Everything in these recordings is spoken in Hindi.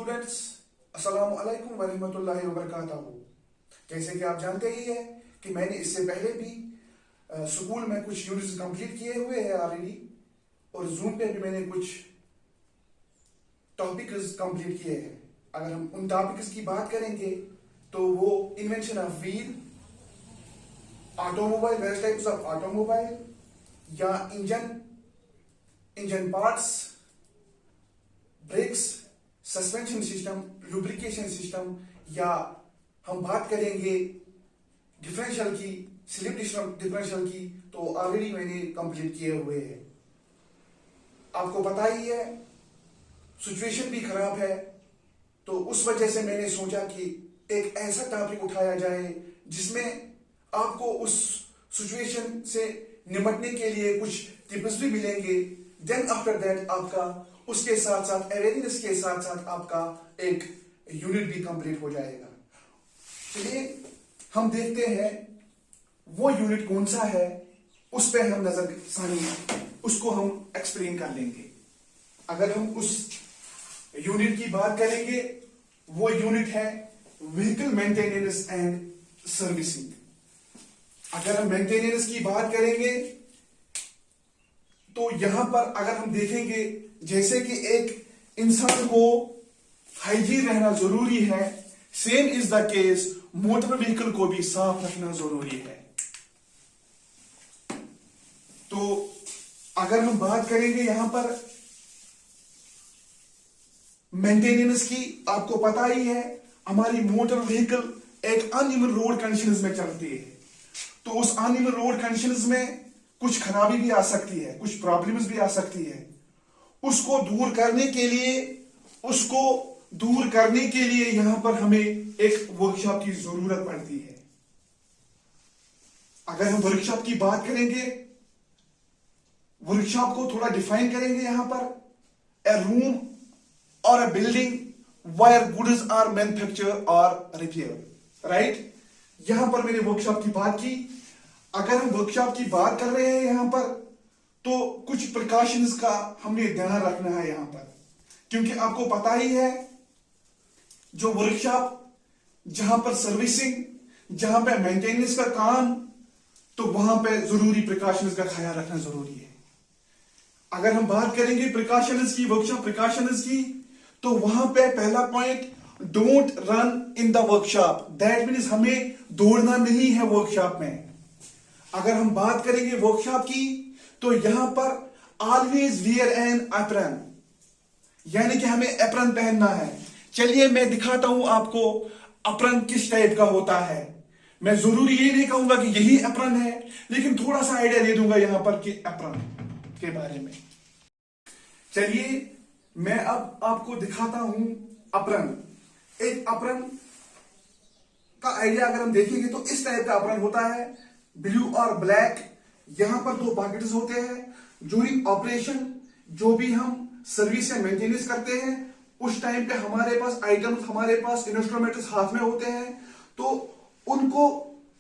स्टूडेंट्स, अस्सलाम वालेकुम वरहमतुल्लाहि वबरकातुहू। जैसे कि आप जानते ही है कि मैंने इससे पहले भी स्कूल में कुछ यूनिट्स कंप्लीट किए हुए हैं ऑलरेडी, और जूम पे भी मैंने कुछ टॉपिक्स कंप्लीट किए हैं। अगर हम उन टॉपिक्स की बात करेंगे तो वो invention of wheel, automobile, various types of automobile, या engine parts, brakes, suspension system, lubrication system, या हम बात करेंगे डिफरेंशियल की, स्लिप डिफरेंशियल की, तो ऑलरेडी मैंने कंप्लीट किए हुए हैं। आपको पता ही है सिचुएशन भी खराब है, तो उस वजह से मैंने सोचा कि एक ऐसा टॉपिक उठाया जाए जिसमें आपको उस सिचुएशन से निपटने के लिए कुछ टिप्स भी मिलेंगे। देन आफ्टर दैट आपका उसके साथ साथ अवेयरनेस के साथ साथ आपका एक यूनिट भी कंप्लीट हो जाएगा। चलिए हम देखते हैं वो यूनिट कौन सा है, उस पर हम नजर सानी उसको हम एक्सप्लेन कर लेंगे। अगर हम उस यूनिट की बात करेंगे, वो यूनिट है व्हीकल मेंटेनेंस एंड सर्विसिंग। अगर हम मेंटेनेंस की बात करेंगे तो यहां पर अगर हम देखेंगे, जैसे कि एक इंसान को हाइजीन रहना जरूरी है, same is the case motor vehicle को भी साफ रखना जरूरी है। तो अगर हम बात करेंगे यहां पर मेंटेनेंस की, आपको पता ही है हमारी मोटर व्हीकल एक अनइवन रोड कंडीशंस में चलती है, तो उस अनइवन रोड कंडीशंस में कुछ खराबी भी आ सकती है, कुछ प्रॉब्लम्स भी आ सकती है। उसको दूर करने के लिए यहां पर हमें एक वर्कशॉप की जरूरत पड़ती है। अगर हम वर्कशॉप की बात करेंगे, वर्कशॉप को थोड़ा डिफाइन करेंगे यहां पर, ए रूम और अ building where goods are manufactured or repaired, right? यहां पर मैंने वर्कशॉप की बात की। अगर हम वर्कशॉप की बात कर रहे हैं यहां पर, तो कुछ प्रिकॉशंस का हमें ध्यान रखना है यहां पर, क्योंकि आपको पता ही है जो वर्कशॉप जहां पर सर्विसिंग, जहां पे मेंटेनेंस का काम, तो वहां पे जरूरी प्रिकॉशंस का ख्याल रखना जरूरी है। अगर हम बात करेंगे प्रिकॉशंस की, वर्कशॉप प्रिकॉशंस की, तो वहां पे पहला point, don't run in the workshop. That means हमें दौड़ना नहीं है वर्कशॉप में। अगर हम बात करेंगे वर्कशॉप की, तो यहां पर ऑलवेज वियर एन एप्रन, यानी कि हमें एप्रन पहनना है। चलिए मैं दिखाता हूं आपको एप्रन किस टाइप का होता है। मैं जरूरी ये नहीं कहूंगा कि यही एप्रन है, लेकिन थोड़ा सा आइडिया दे दूंगा यहां पर कि एप्रन के बारे में। चलिए मैं अब आपको दिखाता हूं एप्रन। एक एप्रन का आइडिया अगर हम देखेंगे तो इस टाइप का एप्रन होता है, ब्लू और ब्लैक। यहां पर दो पॉकेट्स होते हैं। ड्यूरिंग ऑपरेशन जो भी हम सर्विस या मेंटेनेंस करते हैं, उस टाइम पे हमारे पास आइटम्स, हमारे पास इंस्ट्रूमेंट्स हाथ में होते हैं, तो उनको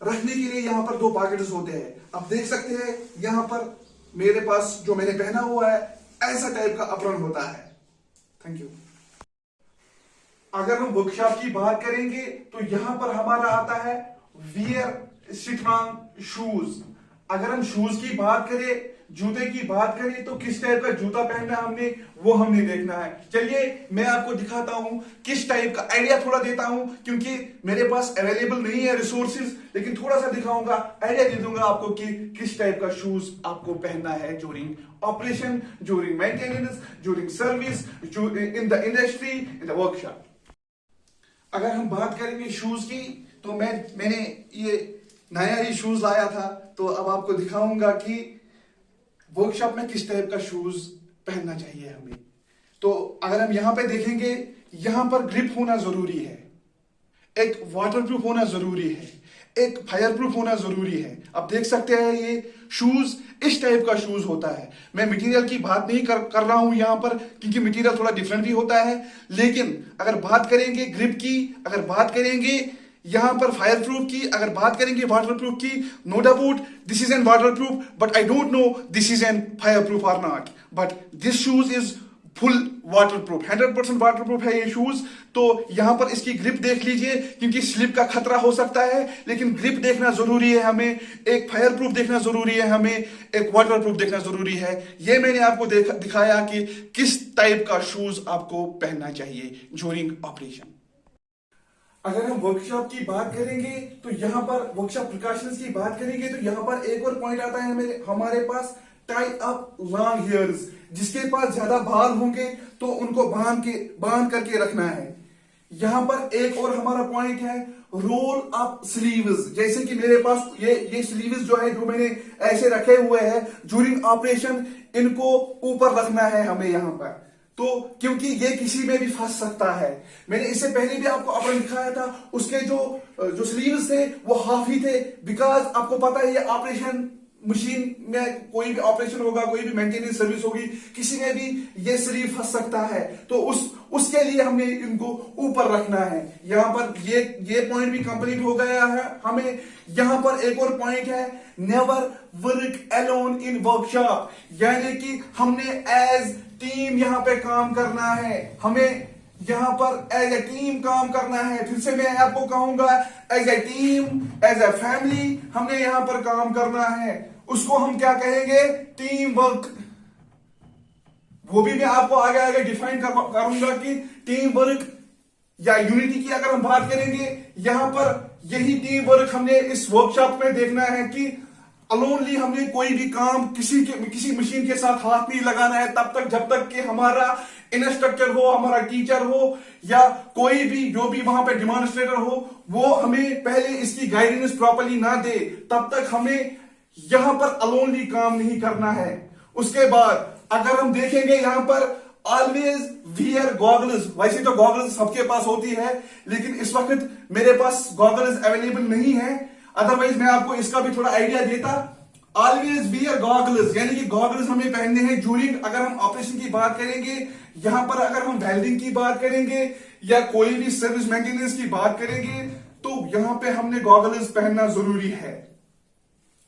रखने के लिए यहां पर दो पॉकेट्स होते हैं। आप देख सकते हैं यहां पर मेरे पास जो मैंने पहना हुआ है, ऐसा टाइप का एप्रन होता है। Thank you. अगर हम वर्कशॉप की बात करेंगे तो यहां पर हमारा आता है वियर स्ट्रॉन्ग शूज। अगर हम शूज की बात करें, जूते की बात करें, तो किस टाइप का जूता पहनना है हमने, वो हमने देखना है। चलिए मैं आपको दिखाता हूं किस टाइप का, आइडिया थोड़ा देता हूं, क्योंकि मेरे पास अवेलेबल नहीं है रिसोर्सेज, लेकिन थोड़ा सा दिखाऊंगा, आइडिया दे दूंगा आपको कि किस टाइप का शूज आपको पहनना है during operation, during maintenance, during service, in the industry, in the workshop. अगर हम बात करेंगे शूज की, तो मैंने ये नया ही शूज लाया था, तो अब आपको दिखाऊंगा कि वर्कशॉप में किस टाइप का शूज पहनना चाहिए हमें। तो अगर हम यहां पे देखेंगे, यहां पर ग्रिप होना जरूरी है, एक वाटरप्रूफ होना जरूरी है, एक फायर प्रूफ होना जरूरी है। आप देख सकते हैं ये शूज इस टाइप का शूज होता है। मैं मटेरियल की बात नहीं कर रहा हूं यहां पर, क्योंकि मटेरियल थोड़ा डिफरेंट भी होता है, लेकिन अगर बात करेंगे ग्रिप की, अगर बात करेंगे यहां पर फायर प्रूफ की, अगर बात करेंगे वाटर प्रूफ की, no doubt this is an waterproof, but I don't know this is an fireproof और not, but this shoes is full waterproof, 100% waterproof है ये शूज। तो यहां पर इसकी ग्रिप देख लीजिए, क्योंकि स्लिप का खतरा हो सकता है, लेकिन ग्रिप देखना जरूरी है हमें, एक फायर प्रूफ देखना जरूरी है हमें, एक वाटरप्रूफ देखना जरूरी है। ये मैंने आपको दिखाया कि किस टाइप का शूज आपको पहनना चाहिए ड्यूरिंग ऑपरेशन। अगर हम वर्कशॉप की बात करेंगे तो यहां पर वर्कशॉप प्रिकॉशंस की बात करेंगे तो यहां पर एक और पॉइंट आता है हमारे पास, टाई अप लॉन्ग हेयर्स। जिसके पास ज्यादा बाल होंगे तो उनको बांध करके रखना है। यहां पर एक और हमारा पॉइंट है, रोल अप स्लीव्स। जैसे कि मेरे पास ये स्लीव्स जो है, जो मैंने ऐसे रखे हुए हैं ड्यूरिंग ऑपरेशन, इनको ऊपर रखना है हमें यहां पर, तो क्योंकि ये किसी में भी फंस सकता है। मैंने इससे पहले भी आपको अपन दिखाया था, उसके जो स्लीव्स थे वो हाफ ही थे, बिकॉज आपको पता है ये ऑपरेशन मशीन में कोई भी ऑपरेशन होगा, कोई भी मेंटेनेंस सर्विस होगी, किसी में भी ये स्लीव फंस सकता है, तो उसके लिए हमें इनको ऊपर रखना है। यहां पर ये पॉइंट भी कंप्लीट हो गया है हमें। यहां पर एक और पॉइंट है, never work alone in workshop, यानी कि हमने एज टीम यहां पे काम करना है, हमें यहां पर एज ए टीम काम करना है। फिर से मैं आपको कहूंगा, as a team, as a family हमने यहां पर काम करना है। उसको हम क्या कहेंगे? Team work. वो भी मैं आपको आगे आगे डिफाइन करूंगा कि टीम वर्क या यूनिटी की अगर हम बात करेंगे, यहां पर यही टीम वर्क हमने इस वर्कशॉप में देखना है कि अलोनली हमने कोई भी काम किसी मशीन के साथ हाथ नहीं लगाना है तब तक जब तक कि हमारा इंस्ट्रक्टर हो, हमारा टीचर हो, या कोई भी जो भी वहां पे डिमॉन्स्ट्रेटर हो, वो हमें पहले इसकी गाइडेंस प्रॉपर्ली ना दे, तब तक हमें यहां पर अलोनली काम नहीं करना है। उसके बाद अगर हम देखेंगे यहां पर, ऑलवेज वियर गॉगल्स। वैसे तो गॉगल्स सबके पास होती है, लेकिन इस वक्त मेरे पास गॉगल्स अवेलेबल नहीं है, अदरवाइज मैं आपको इसका भी थोड़ा आइडिया देता। ऑलवेज वियर गॉगल्स, यानी कि गॉगल्स हमें पहनने हैं ड्यूरिंग, अगर हम ऑपरेशन की बात करेंगे, यहां पर अगर हम वेल्डिंग की बात करेंगे या कोई भी सर्विस मेंटेनेंस की बात करेंगे, तो यहां पे हमने गॉगल्स पहनना जरूरी है।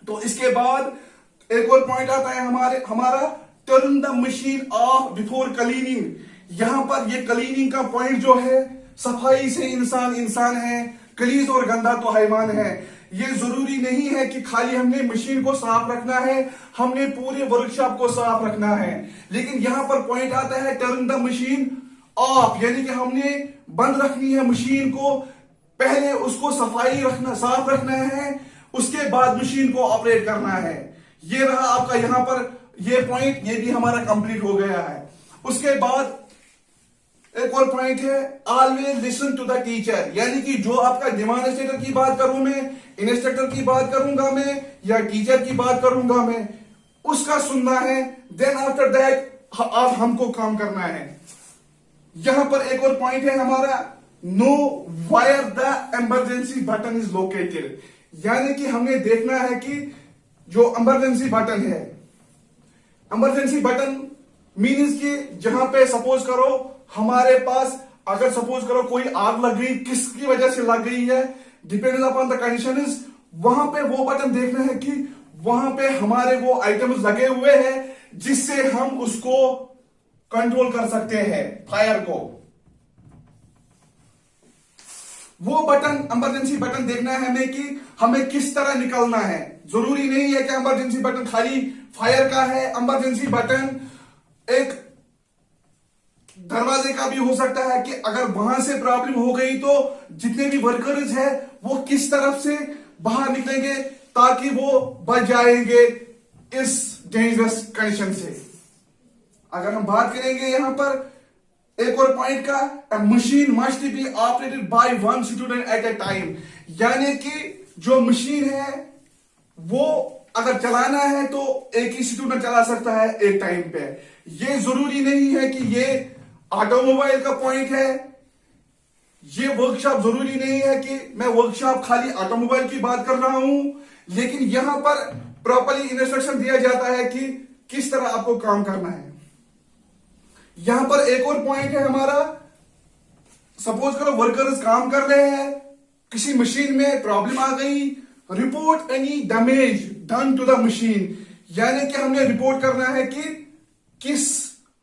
तो इसके बाद एक और पॉइंट आता है हमारा turn the machine of before cleaning. यहां पर ये क्लीनिंग का पॉइंट जो है, सफाई से इंसान है, कलीज और गंदा तो हैवान है। ये जरूरी नहीं है कि खाली हमने मशीन को साफ रखना है, हमने पूरे वर्कशॉप को साफ रखना है। लेकिन यहां पर पॉइंट आता है टर्न द मशीन ऑफ, यानी कि हमने बंद रखनी है मशीन को, पहले उसको साफ रखना है, उसके बाद मशीन को ऑपरेट करना है। ये रहा आपका यहां पर ये पॉइंट, ये भी हमारा कंप्लीट हो गया है। उसके बाद एक और पॉइंट है, always listen to the teacher, यानी कि जो आपका डिमॉन्स्ट्रेटर की बात करूं मैं, इंस्ट्रक्टर की बात करूंगा मैं, या टीचर की बात करूंगा मैं, उसका सुनना है। देन आफ्टर दैट अब हमको काम करना है। यहां पर एक और पॉइंट है हमारा, know where the emergency button is located, यानी कि हमें देखना है कि जो इमरजेंसी बटन है, इमरजेंसी बटन मीन्स कि जहां पे सपोज करो हमारे पास, अगर सपोज करो कोई आग लग गई, किसकी वजह से लग गई है, depending upon the condition is, वहां पे वो बटन देखना है कि वहां पे हमारे वो आइटम्स लगे हुए हैं जिससे हम उसको कंट्रोल कर सकते हैं फायर को। वो बटन, इमरजेंसी बटन देखना है हमें कि हमें किस तरह निकलना है। जरूरी नहीं है कि इमरजेंसी बटन खाली फायर का है, इमरजेंसी बटन एक दरवाजे का भी हो सकता है कि अगर वहां से प्रॉब्लम हो गई तो जितने भी वर्कर्स हैं वो किस तरफ से बाहर निकलेंगे ताकि वो बच जाएंगे इस डेंजरस कंडीशन से। अगर हम बात करेंगे यहां पर एक और पॉइंट का, अ machine must be operated by one student at A time, यानी कि जो मशीन है वो अगर चलाना है तो एक ही स्टूडेंट चला सकता है एक टाइम पे। ये जरूरी नहीं है कि ये ऑटोमोबाइल का पॉइंट है, ये वर्कशॉप जरूरी नहीं है कि मैं वर्कशॉप खाली ऑटोमोबाइल की बात कर रहा हूं, लेकिन यहां पर प्रॉपर्ली इंस्ट्रक्शन दिया जाता है कि किस तरह आपको काम करना है। यहां पर एक और पॉइंट है हमारा, सपोज करो वर्कर्स काम कर रहे हैं, किसी मशीन में प्रॉब्लम आ गई, report any damage done to the machine, यानी कि हमने रिपोर्ट करना है कि किस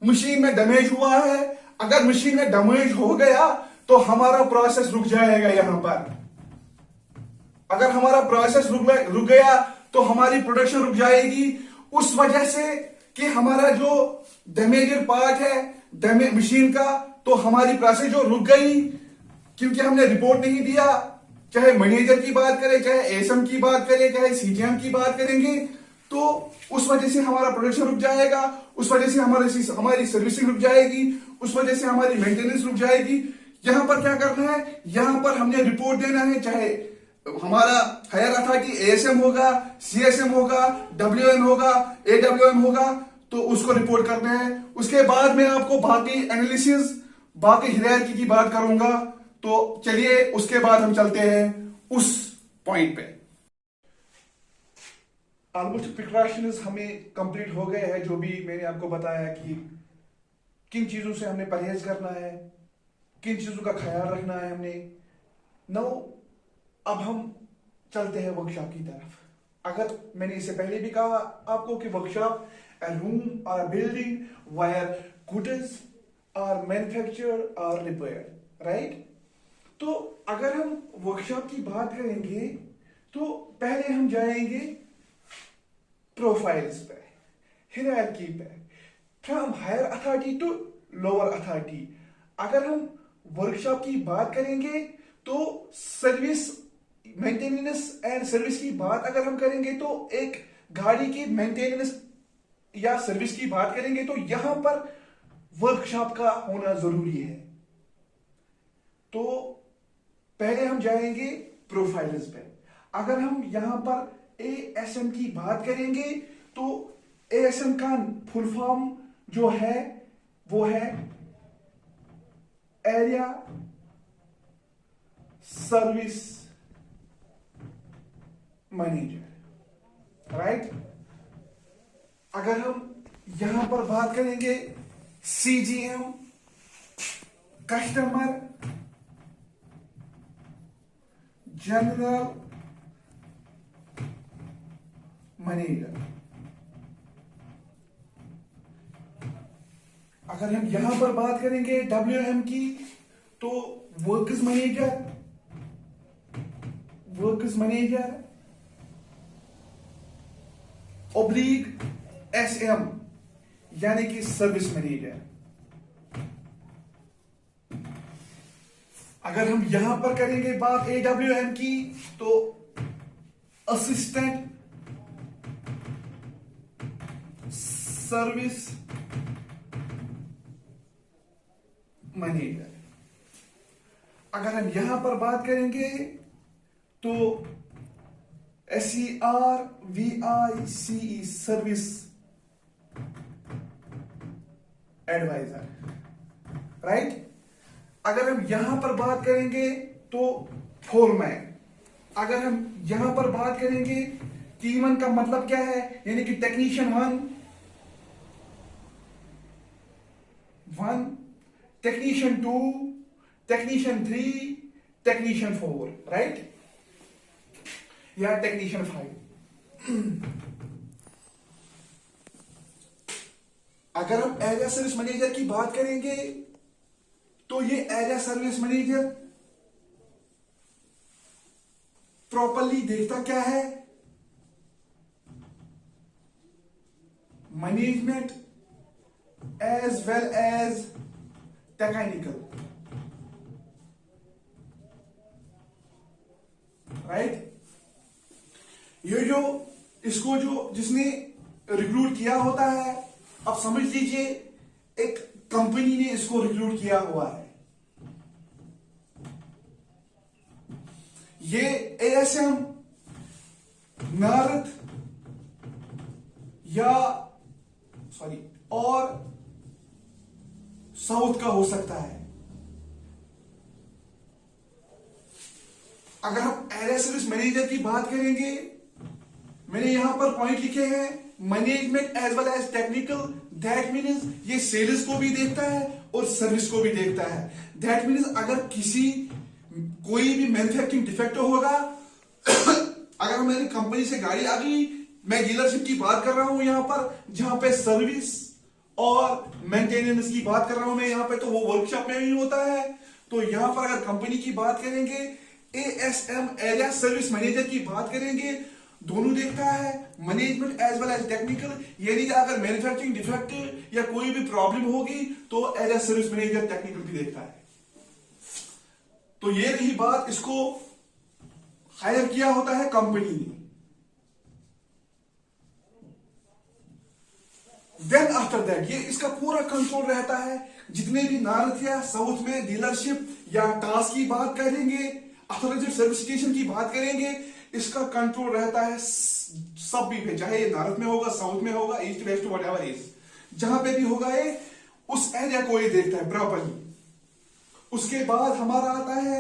मशीन में डैमेज हुआ है, अगर मशीन में डैमेज हो गया तो हमारा प्रोसेस रुक जाएगा यहां पर। अगर हमारा प्रोसेस रुक गया तो हमारी प्रोडक्शन रुक जाएगी, उस वजह से कि हमारा जो डैमेजेड पार्ट है मशीन का, तो हमारी प्रोसेस जो रुक गई क्योंकि हमने रिपोर्ट नहीं दिया। चाहे मैनेजर की बात करें, चाहे एसएम की बात करें, चाहे सीजीएम की बात करेंगे, तो उस वजह से हमारा प्रोडक्शन रुक जाएगा, उस वजह से हमारी सर्विसिंग रुक जाएगी, उस वजह से हमारी मेंटेनेंस रुक जाएगी। यहां पर क्या करना है, यहां पर हमने रिपोर्ट देना है, चाहे हमारा हायर अथॉरिटी एएसएम होगा, सीएसएम होगा, डब्ल्यूएम होगा, एडब्ल्यूएम होगा, तो उसको रिपोर्ट करना है। उसके बाद मैं आपको बाकी एनालिसिस, बाकी हिदायत की बात करूंगा। तो चलिए उसके बाद हम चलते हैं उस पॉइंट पे। ऑलमोस्ट प्रिकॉशंस हमें कंप्लीट हो गए हैं, जो भी मैंने आपको बताया कि किन चीजों से हमने परहेज करना है, किन चीजों का ख्याल रखना है हमने। नो, अब हम चलते हैं वर्कशॉप की तरफ। अगर मैंने इससे पहले भी कहा आपको कि workshop a room or a building where goods are manufactured or repaired, right? तो अगर हम वर्कशॉप की बात करेंगे तो पहले हम जाएंगे प्रोफाइल्स पे, हायरार्की पे, from higher authority to lower authority. अगर हम वर्कशॉप की बात करेंगे तो सर्विस मेंटेनेंस एंड सर्विस की बात अगर हम करेंगे तो एक गाड़ी की मेंटेनेंस या सर्विस की बात करेंगे तो यहां पर वर्कशॉप का होना जरूरी है। तो पहले हम जाएंगे प्रोफाइल्स पे। अगर हम यहां पर एएसएम की बात करेंगे तो एएसएम का फुल फॉर्म जो है वो है एरिया सर्विस मैनेजर, राइट। अगर हम यहां पर बात करेंगे सीजीएम, कस्टमर जनरल मैनेजर। अगर हम यहां पर बात करेंगे डब्ल्यूएम की तो वर्कर्स मैनेजर ऑब्लिक एसएम यानी कि सर्विस मैनेजर। अगर हम यहां पर करेंगे बात एडब्ल्यूएम की तो असिस्टेंट सर्विस मैनेजर। अगर हम यहां पर बात करेंगे तो SERVICE सर्विस एडवाइजर, राइट। अगर हम यहां पर बात करेंगे तो फोरमैन। अगर हम यहां पर बात करेंगे T1 का मतलब क्या है, यानी कि technician one, technician 2, technician 3, technician 4, right, या टेक्नीशियन 5। अगर हम एरिया सर्विस मैनेजर की बात करेंगे तो ये एरिया सर्विस मैनेजर प्रॉपरली देखता क्या है, management as well as technical, right. ये जो इसको जो जिसने रिक्रूट किया होता है, अब समझ लीजिए एक कंपनी ने इसको रिक्रूट किया हुआ है। ये एएसएम नॉर्थ या और साउथ का हो सकता है। अगर हम एरिया सर्विस मैनेजर की बात करेंगे, मैंने यहां पर पॉइंट लिखे हैं, management as well as technical. That means ये सेल्स को भी देखता है और सर्विस को भी देखता है। दैट मीन्स अगर कोई भी मैन्युफैक्चरिंग डिफेक्ट होगा अगर मेरी कंपनी से गाड़ी आ गई, मैं डीलरशिप की बात कर रहा हूं यहां पर, जहां पे सर्विस और मेंटेनेंस की बात कर रहा हूं मैं यहाँ पे, तो वो वर्कशॉप में भी होता है। तो यहाँ पर अगर कंपनी की बात करेंगे, एएसएम एरिया सर्विस मैनेजर की बात करेंगे, दोनों देखता है, management as well as technical. यानी कि अगर मैन्युफैक्चरिंग डिफेक्ट या कोई भी प्रॉब्लम होगी तो as a service manager technical भी देखता है। तो ये रही बात, इसको हायर किया होता है कंपनी ने। देन आफ्टर दैट ये इसका पूरा कंट्रोल रहता है। जितने भी नॉर्थ या साउथ में डीलरशिप या टास्क की बात करेंगे, अथॉराइज्ड सर्विफिकेशन की बात करेंगे, इसका कंट्रोल रहता है सब भी पे, चाहे ये नॉर्थ में होगा, साउथ में होगा, east west what ever is, जहां पे भी होगा ये उस एरिया को ये देखता है प्रॉपरली। उसके बाद हमारा आता है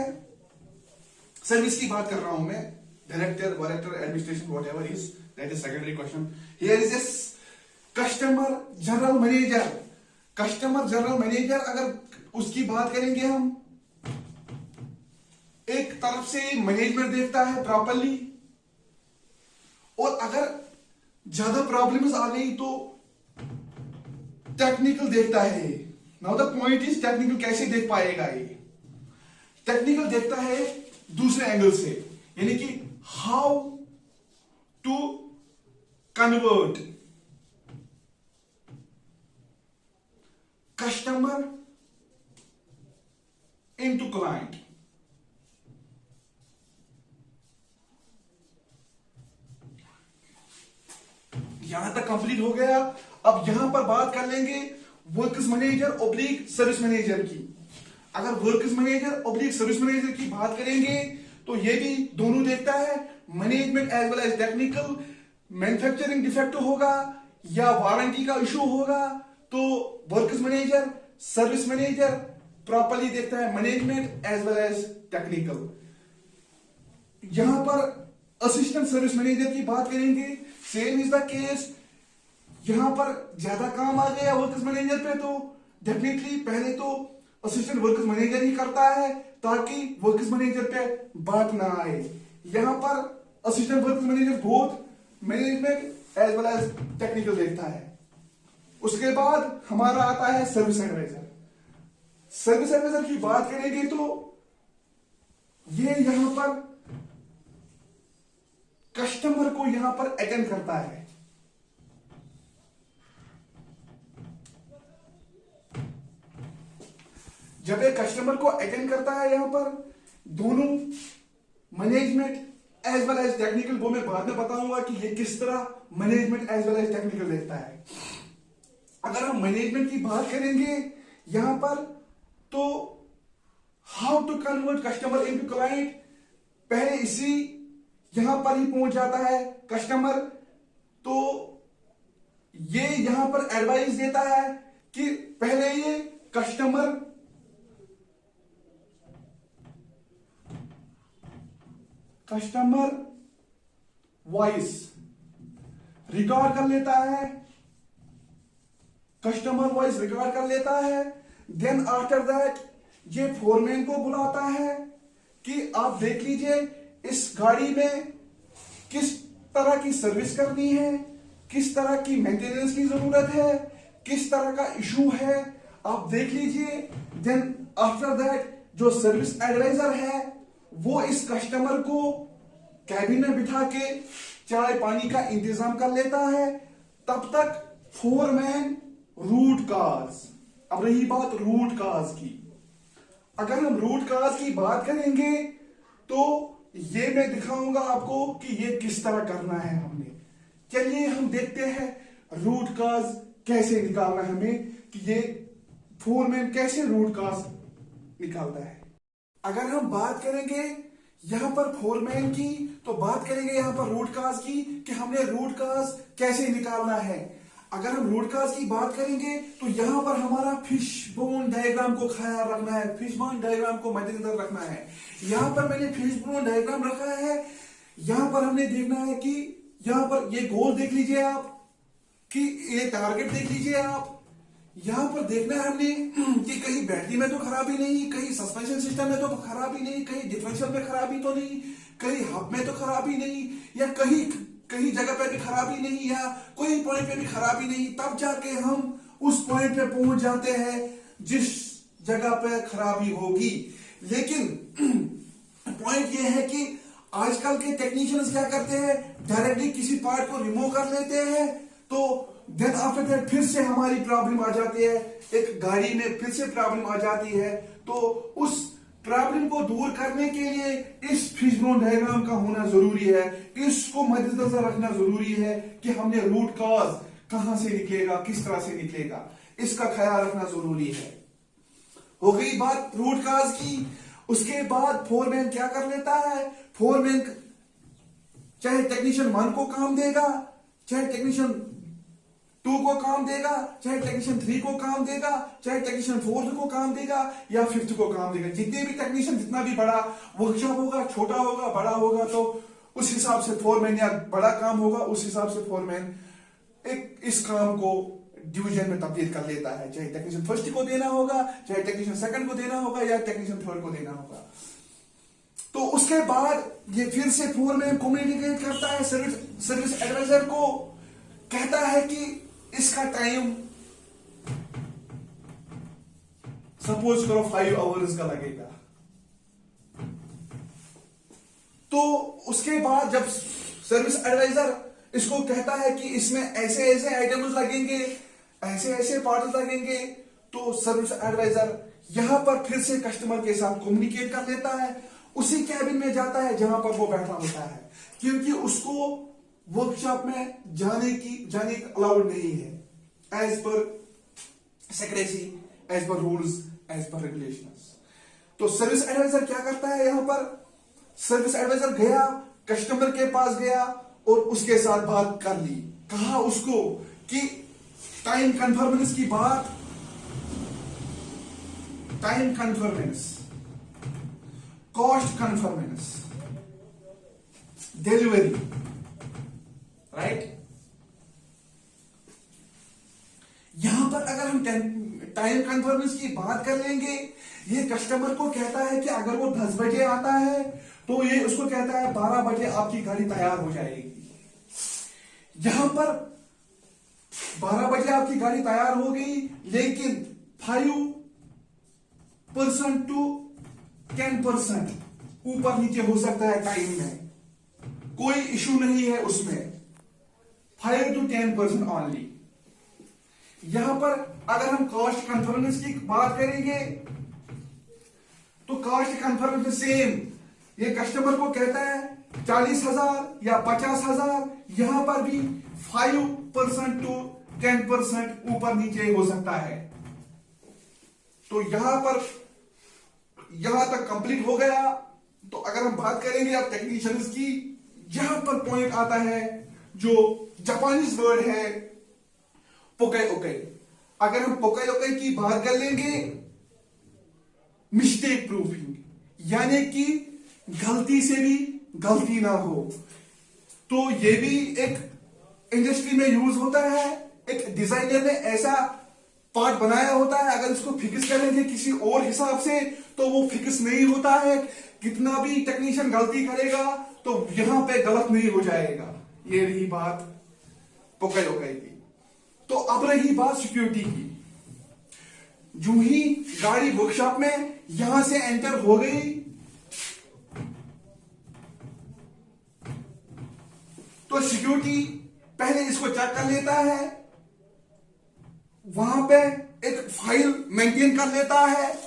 सर्विस की बात कर रहा हूं मैं, डायरेक्टर वायरेक्टर administration whatever is, that is secondary question. Here is as customer general manager. Customer general manager अगर उसकी बात करेंगे हम, एक तरफ से मैनेजमेंट देखता है प्रॉपरली, और अगर ज्यादा प्रॉब्लम्स आ गई तो टेक्निकल देखता है। Now the point is technical कैसे देख पाएगा ये? टेक्निकल देखता है दूसरे एंगल से, यानी कि how to convert customer into client. यहां तक कंप्लीट हो गया। अब यहां पर बात कर लेंगे works manager oblique service manager की। अगर works manager oblique service manager की बात करेंगे तो ये भी दोनों देखता है, management as well as technical. Manufacturing defect होगा या वारंटी का इशू होगा तो works manager service manager properly देखता है, management as well as technical. यहां पर असिस्टेंट सर्विस मैनेजर की बात करेंगे, सेम इज द केस। यहां पर ज्यादा काम आ गया वर्क्स मैनेजर पे तो डेफिनेटली पहले तो असिस्टेंट वर्क्स मैनेजर ही करता है ताकि वर्क्स मैनेजर पे बात ना आए। यहां पर assistant works manager both management as well as technical देखता है। उसके बाद हमारा आता है सर्विस एडवाइजर। सर्विस एडवाइजर की बात करेंगे तो ये यहां पर कस्टमर को यहां पर अटेंड करता है। जब एक कस्टमर को अटेंड करता है यहां पर दोनों management as well as technical, वो मैं बाद में बताऊंगा कि ये किस तरह management as well as technical देखता है। अगर हम मैनेजमेंट की बात करेंगे यहां पर तो how to convert customer into client, पहले इसी यहां पर ही पहुंच जाता है कस्टमर। तो ये यहां पर एडवाइस देता है कि पहले ये कस्टमर वॉइस रिकॉर्ड कर लेता है, कस्टमर वॉइस रिकॉर्ड कर लेता है। देन आफ्टर दैट ये फोरमैन को बुलाता है कि आप देख लीजिए इस गाड़ी में किस तरह की सर्विस करनी है, किस तरह की मेंटेनेंस की जरूरत है, किस तरह का इशू है, आप देख लीजिए। देन आफ्टर दैट जो सर्विस एडवाइजर है वो इस कस्टमर को कैबिन में बिठा के चाय पानी का इंतजाम कर लेता है। तब तक फोरमैन रूट काज। अब रही बात रूट काज की, अगर हम रूट काज की बात करेंगे तो ये मैं दिखाऊंगा आपको कि ये किस तरह करना है हमने। चलिए हम देखते हैं रूट काज कैसे निकालना है हमें, कि ये फोरमैन कैसे रूट काज निकालता है। अगर हम बात करेंगे यहां पर फोरमैन की तो बात करेंगे यहां पर रूट काज की कि हमने रूट काज कैसे निकालना है। अगर हम रूट काज की बात करेंगे तो यहां पर हमारा फिश बोन डायग्राम को ख्याल रखना है, फिश बोन डायग्राम को मद्देनजर रखना है। यहां पर मैंने फिश बोन डायग्राम रखा है। यहां पर हमने देखना है कि यहां पर ये गोल देख लीजिए आप, कि ये टारगेट देख लीजिए आप। यहां पर देखना है हमने कि कहीं बैटरी में तो खराबी नहीं, कहीं सस्पेंशन सिस्टम में तो खराबी नहीं, कहीं डिफरेंशियल में खराबी तो नहीं, कहीं हब में तो खराबी नहीं, या कहीं कहीं जगह पे भी खराबी नहीं, या कोई पॉइंट पे भी खराबी नहीं। तब जाके हम उस पॉइंट पे पहुंच जाते हैं जिस जगह पे खराबी होगी। लेकिन पॉइंट ये है कि आजकल के टेक्नीशियंस क्या करते हैं, डायरेक्टली किसी पार्ट को रिमूव कर लेते हैं, तो देन आफ्टर दैट फिर से हमारी प्रॉब्लम आ जाती है, एक गाड़ी में फिर से प्रॉब्लम आ जाती है। तो उस प्रॉब्लम को दूर करने के लिए इस फिशबोन डायग्राम का होना जरूरी है, इसको मद्देनजर रखना जरूरी है कि हमने रूट कॉज कहां से निकलेगा, किस तरह से निकलेगा, इसका ख्याल रखना जरूरी है। हो गई बात रूट कॉज की। उसके बाद फोरमैन क्या कर लेता है, फोरमैन चाहे टेक्नीशियन 1 को काम देगा, चाहे टेक्नीशियन 2 को काम देगा, चाहे टेक्नीशियन 3 को काम देगा, चाहे टेक्नीशियन 4 को काम देगा या 5th को काम देगा। जितने भी टेक्नीशियन, जितना भी बड़ा वर्कशॉप होगा, छोटा होगा, बड़ा होगा, तो उस हिसाब से फोरमैन, या बड़ा काम होगा उस हिसाब से फोरमैन एक इस काम को डिवीजन में तब्दील कर लेता है। चाहे टेक्नीशियन 1st को देना होगा, चाहे टेक्नीशियन 2nd को देना होगा, या टेक्नीशियन 3rd को देना होगा। तो उसके बाद ये फिर से फोरमैन कम्युनिकेट करता है सर्विस एडवाइजर को, कहता है कि इसका टाइम सपोज करो 5 आवर्स का लगेगा। तो उसके बाद जब सर्विस एडवाइजर इसको कहता है कि इसमें ऐसे ऐसे आइटम्स लगेंगे, ऐसे ऐसे पार्ट्स लगेंगे, तो सर्विस एडवाइजर यहां पर फिर से कस्टमर के साथ कम्युनिकेट कर लेता है, उसी कैबिन में जाता है जहां पर वो बैठा होता है, क्योंकि उसको वर्कशॉप में जाने अलाउड नहीं है as per secrecy, as per rules, as per regulations. तो सर्विस एडवाइजर क्या करता है, यहां पर सर्विस एडवाइजर गया, कस्टमर के पास गया और उसके साथ बात कर ली, कहा उसको कि टाइम कन्फर्मेंस की बात, time conformance, cost conformance, delivery, right. यहां पर अगर हम टाइम कन्फर्मेंस की बात कर लेंगे, ये कस्टमर को कहता है कि अगर वो 10 बजे आता है तो ये उसको कहता है 12 बजे आपकी गाड़ी तैयार हो जाएगी। यहां पर 12 बजे आपकी गाड़ी तैयार हो गई, लेकिन 5% to 10% ऊपर नीचे हो सकता है टाइम में, कोई इशू नहीं है उसमें, 5 to 10% ऑनली। यहां पर अगर हम कॉस्ट कन्फर्मेंस की बात करेंगे तो कॉस्ट कन्फर्मेंस सेम, ये कस्टमर को कहता है 40,000 या 50,000, यहां पर भी 5% to 10% ऊपर नीचे हो सकता है। तो यहां तक कंप्लीट हो गया। तो अगर हम बात करेंगे अब टेक्नीशियंस की, यहां पर पॉइंट आता है जो जापानीज वर्ड है पोकाई ओकाई। अगर हम पोकाई ओकाई की बात कर लेंगे, मिस्टेक प्रूफिंग, यानी कि गलती से भी गलती ना हो। तो ये भी एक इंडस्ट्री में यूज होता है, एक डिजाइनर ने ऐसा पार्ट बनाया होता है, अगर इसको फिक्स करेंगे किसी और हिसाब से तो वो फिक्स नहीं होता है। कितना भी टेक्नीशियन गलती करेगा तो यहां पे गलत नहीं हो जाएगा। ये रही बात पोकाई ओकाई की। तो अब रही बात सिक्योरिटी की। जो ही गाड़ी वर्कशॉप में यहां से एंटर हो गई, तो सिक्योरिटी पहले इसको चेक कर लेता है, वहां पे एक फाइल मेंटेन कर लेता है,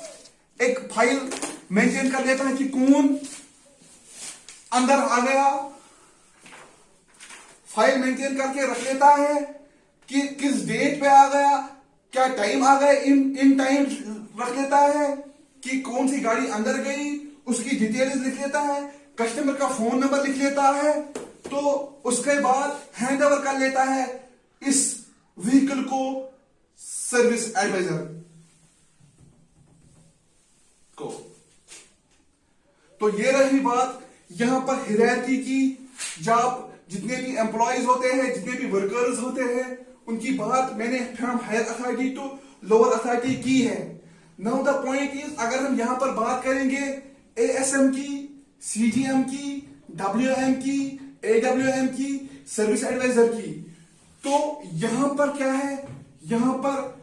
एक फाइल मेंटेन कर लेता है कि कौन अंदर आ गया, फाइल मेंटेन करके रख लेता है कि किस डेट पे आ गया, क्या टाइम आ गया, इन टाइम रख लेता है कि कौन सी गाड़ी अंदर गई, उसकी डिटेल्स लिख लेता है, कस्टमर का फोन नंबर लिख लेता है। तो उसके बाद हैंड ओवर कर लेता है इस व्हीकल को सर्विस एडवाइजर को। तो ये रही बात यहां पर हिरार्की की। जब जितने भी एम्प्लॉयज होते हैं, जितने भी वर्कर्स होते हैं, उनकी बात मैंने from higher authority to lower authority की है। नाउ द पॉइंट इज, अगर हम यहां पर बात करेंगे एएसएम की, सीजीएम की, डब्ल्यूएम की, एडब्ल्यूएम की, सर्विस एडवाइजर की, तो यहां पर क्या है, यहां पर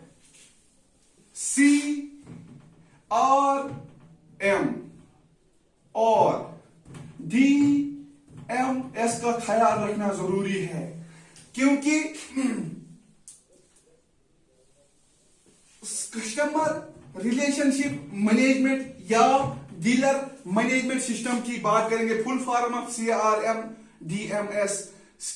जरूरी है, क्योंकि कस्टमर रिलेशनशिप मैनेजमेंट या डीलर मैनेजमेंट सिस्टम की बात करेंगे, full form of CRM DMS,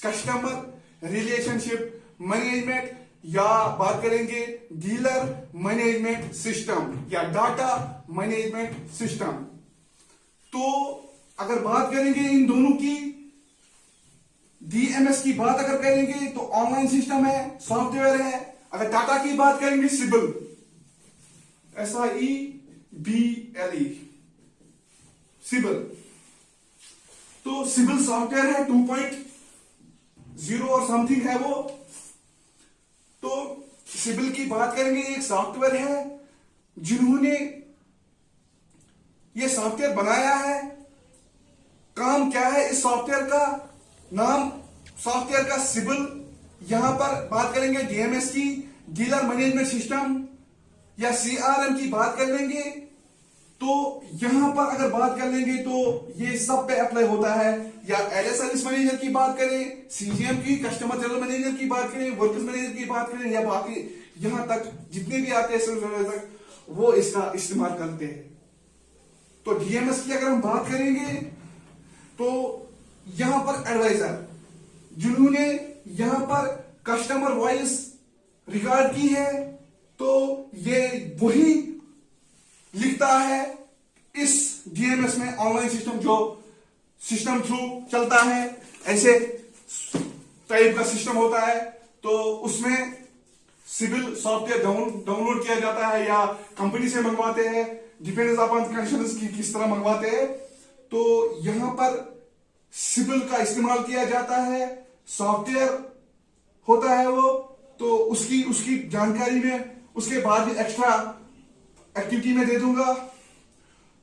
customer relationship management, या बात करेंगे डीलर मैनेजमेंट सिस्टम या डाटा मैनेजमेंट सिस्टम। तो अगर बात करेंगे इन दोनों की, DMS की बात अगर करेंगे तो ऑनलाइन सिस्टम है, सॉफ्टवेयर है। अगर टाटा की बात करेंगे सिबल, SIEBLE, सिबल। तो सिबल सॉफ्टवेयर है, 2.0 और समथिंग है वो। तो सिबल की बात करेंगे, एक सॉफ्टवेयर है जिन्होंने ये सॉफ्टवेयर बनाया है। काम क्या है इस सॉफ्टवेयर का? नाम सॉफ्टवेयर का सिबल। यहां पर बात करेंगे DMS की, डीलर मैनेजमेंट सिस्टम या CRM की बात कर लेंगे। तो यहां पर अगर बात कर लेंगे तो ये सब पे अप्लाई होता है। या एलएस सर्विस मैनेजर की बात करें, CGM की, कस्टमर जनरल मैनेजर की बात करें, वर्कर्स मैनेजर की बात करें, या बाकी यहां तक जितने भी आते हैं वो इसका इस्तेमाल करते हैं। तो DMS की अगर हम बात करेंगे तो यहां पर एडवाइजर, जिन्होंने यहां पर कस्टमर वॉइस रिकॉर्ड की है, तो ये वही लिखता है इस DMS में। ऑनलाइन सिस्टम जो सिस्टम थ्रू चलता है, ऐसे टाइप का सिस्टम होता है, तो उसमें सिविल सॉफ्टवेयर डाउनलोड किया जाता है या कंपनी से मंगवाते हैं, डिपेंड्स अपॉन कंडीशंस की किस तरह मंगवाते हैं। तो यहां पर सिविल का इस्तेमाल किया जाता है, सॉफ्टवेयर होता है वो। तो उसकी जानकारी में उसके बाद भी एक्स्ट्रा एक्टिविटी में दे दूंगा।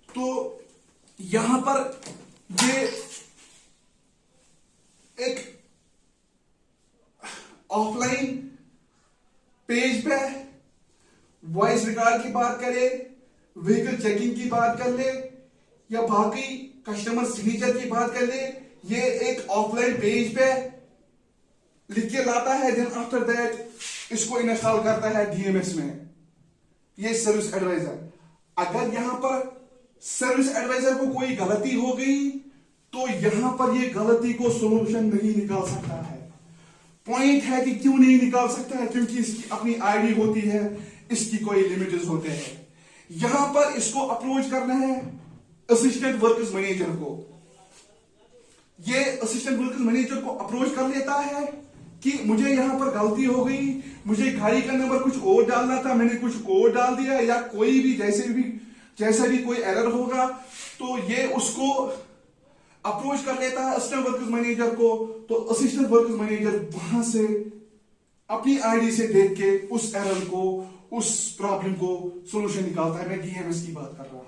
तो यहां पर ये एक ऑफलाइन पेज पे वॉइस रिकॉर्ड की बात करें, व्हीकल चेकिंग की बात कर ले, या बाकी कस्टमर सिग्नेचर की बात कर ले, ये एक ऑफलाइन पेज पे लिख के लाता है। देन आफ्टर दैट इसको इंस्टॉल करता है DMS में, ये सर्विस एडवाइजर। अगर यहां पर सर्विस एडवाइजर को कोई गलती हो गई तो यहां पर ये गलती को सोल्यूशन नहीं निकाल सकता है। पॉइंट है कि क्यों नहीं निकाल सकता है? क्योंकि इसकी अपनी आईडी होती है, इसकी कोई लिमिटेड होते हैं। यहां पर इसको अप्रोच करना है असिस्टेंट वर्कर्स मैनेजर को। ये असिस्टेंट वर्कर्स मैनेजर को अप्रोच कर लेता है कि मुझे यहां पर गलती हो गई, मुझे गाड़ी का नंबर कुछ और डालना था, मैंने कुछ और डाल दिया, या कोई भी जैसे भी कोई एरर होगा, तो ये उसको अप्रोच कर लेता है असिस्टेंट वर्कर्स मैनेजर को। तो असिस्टेंट वर्कर्स मैनेजर वहां से अपनी आईडी से देख के उस एरर को, उस प्रॉब्लम को सोल्यूशन निकालता है। मैं DMS की बात कर रहा हूं।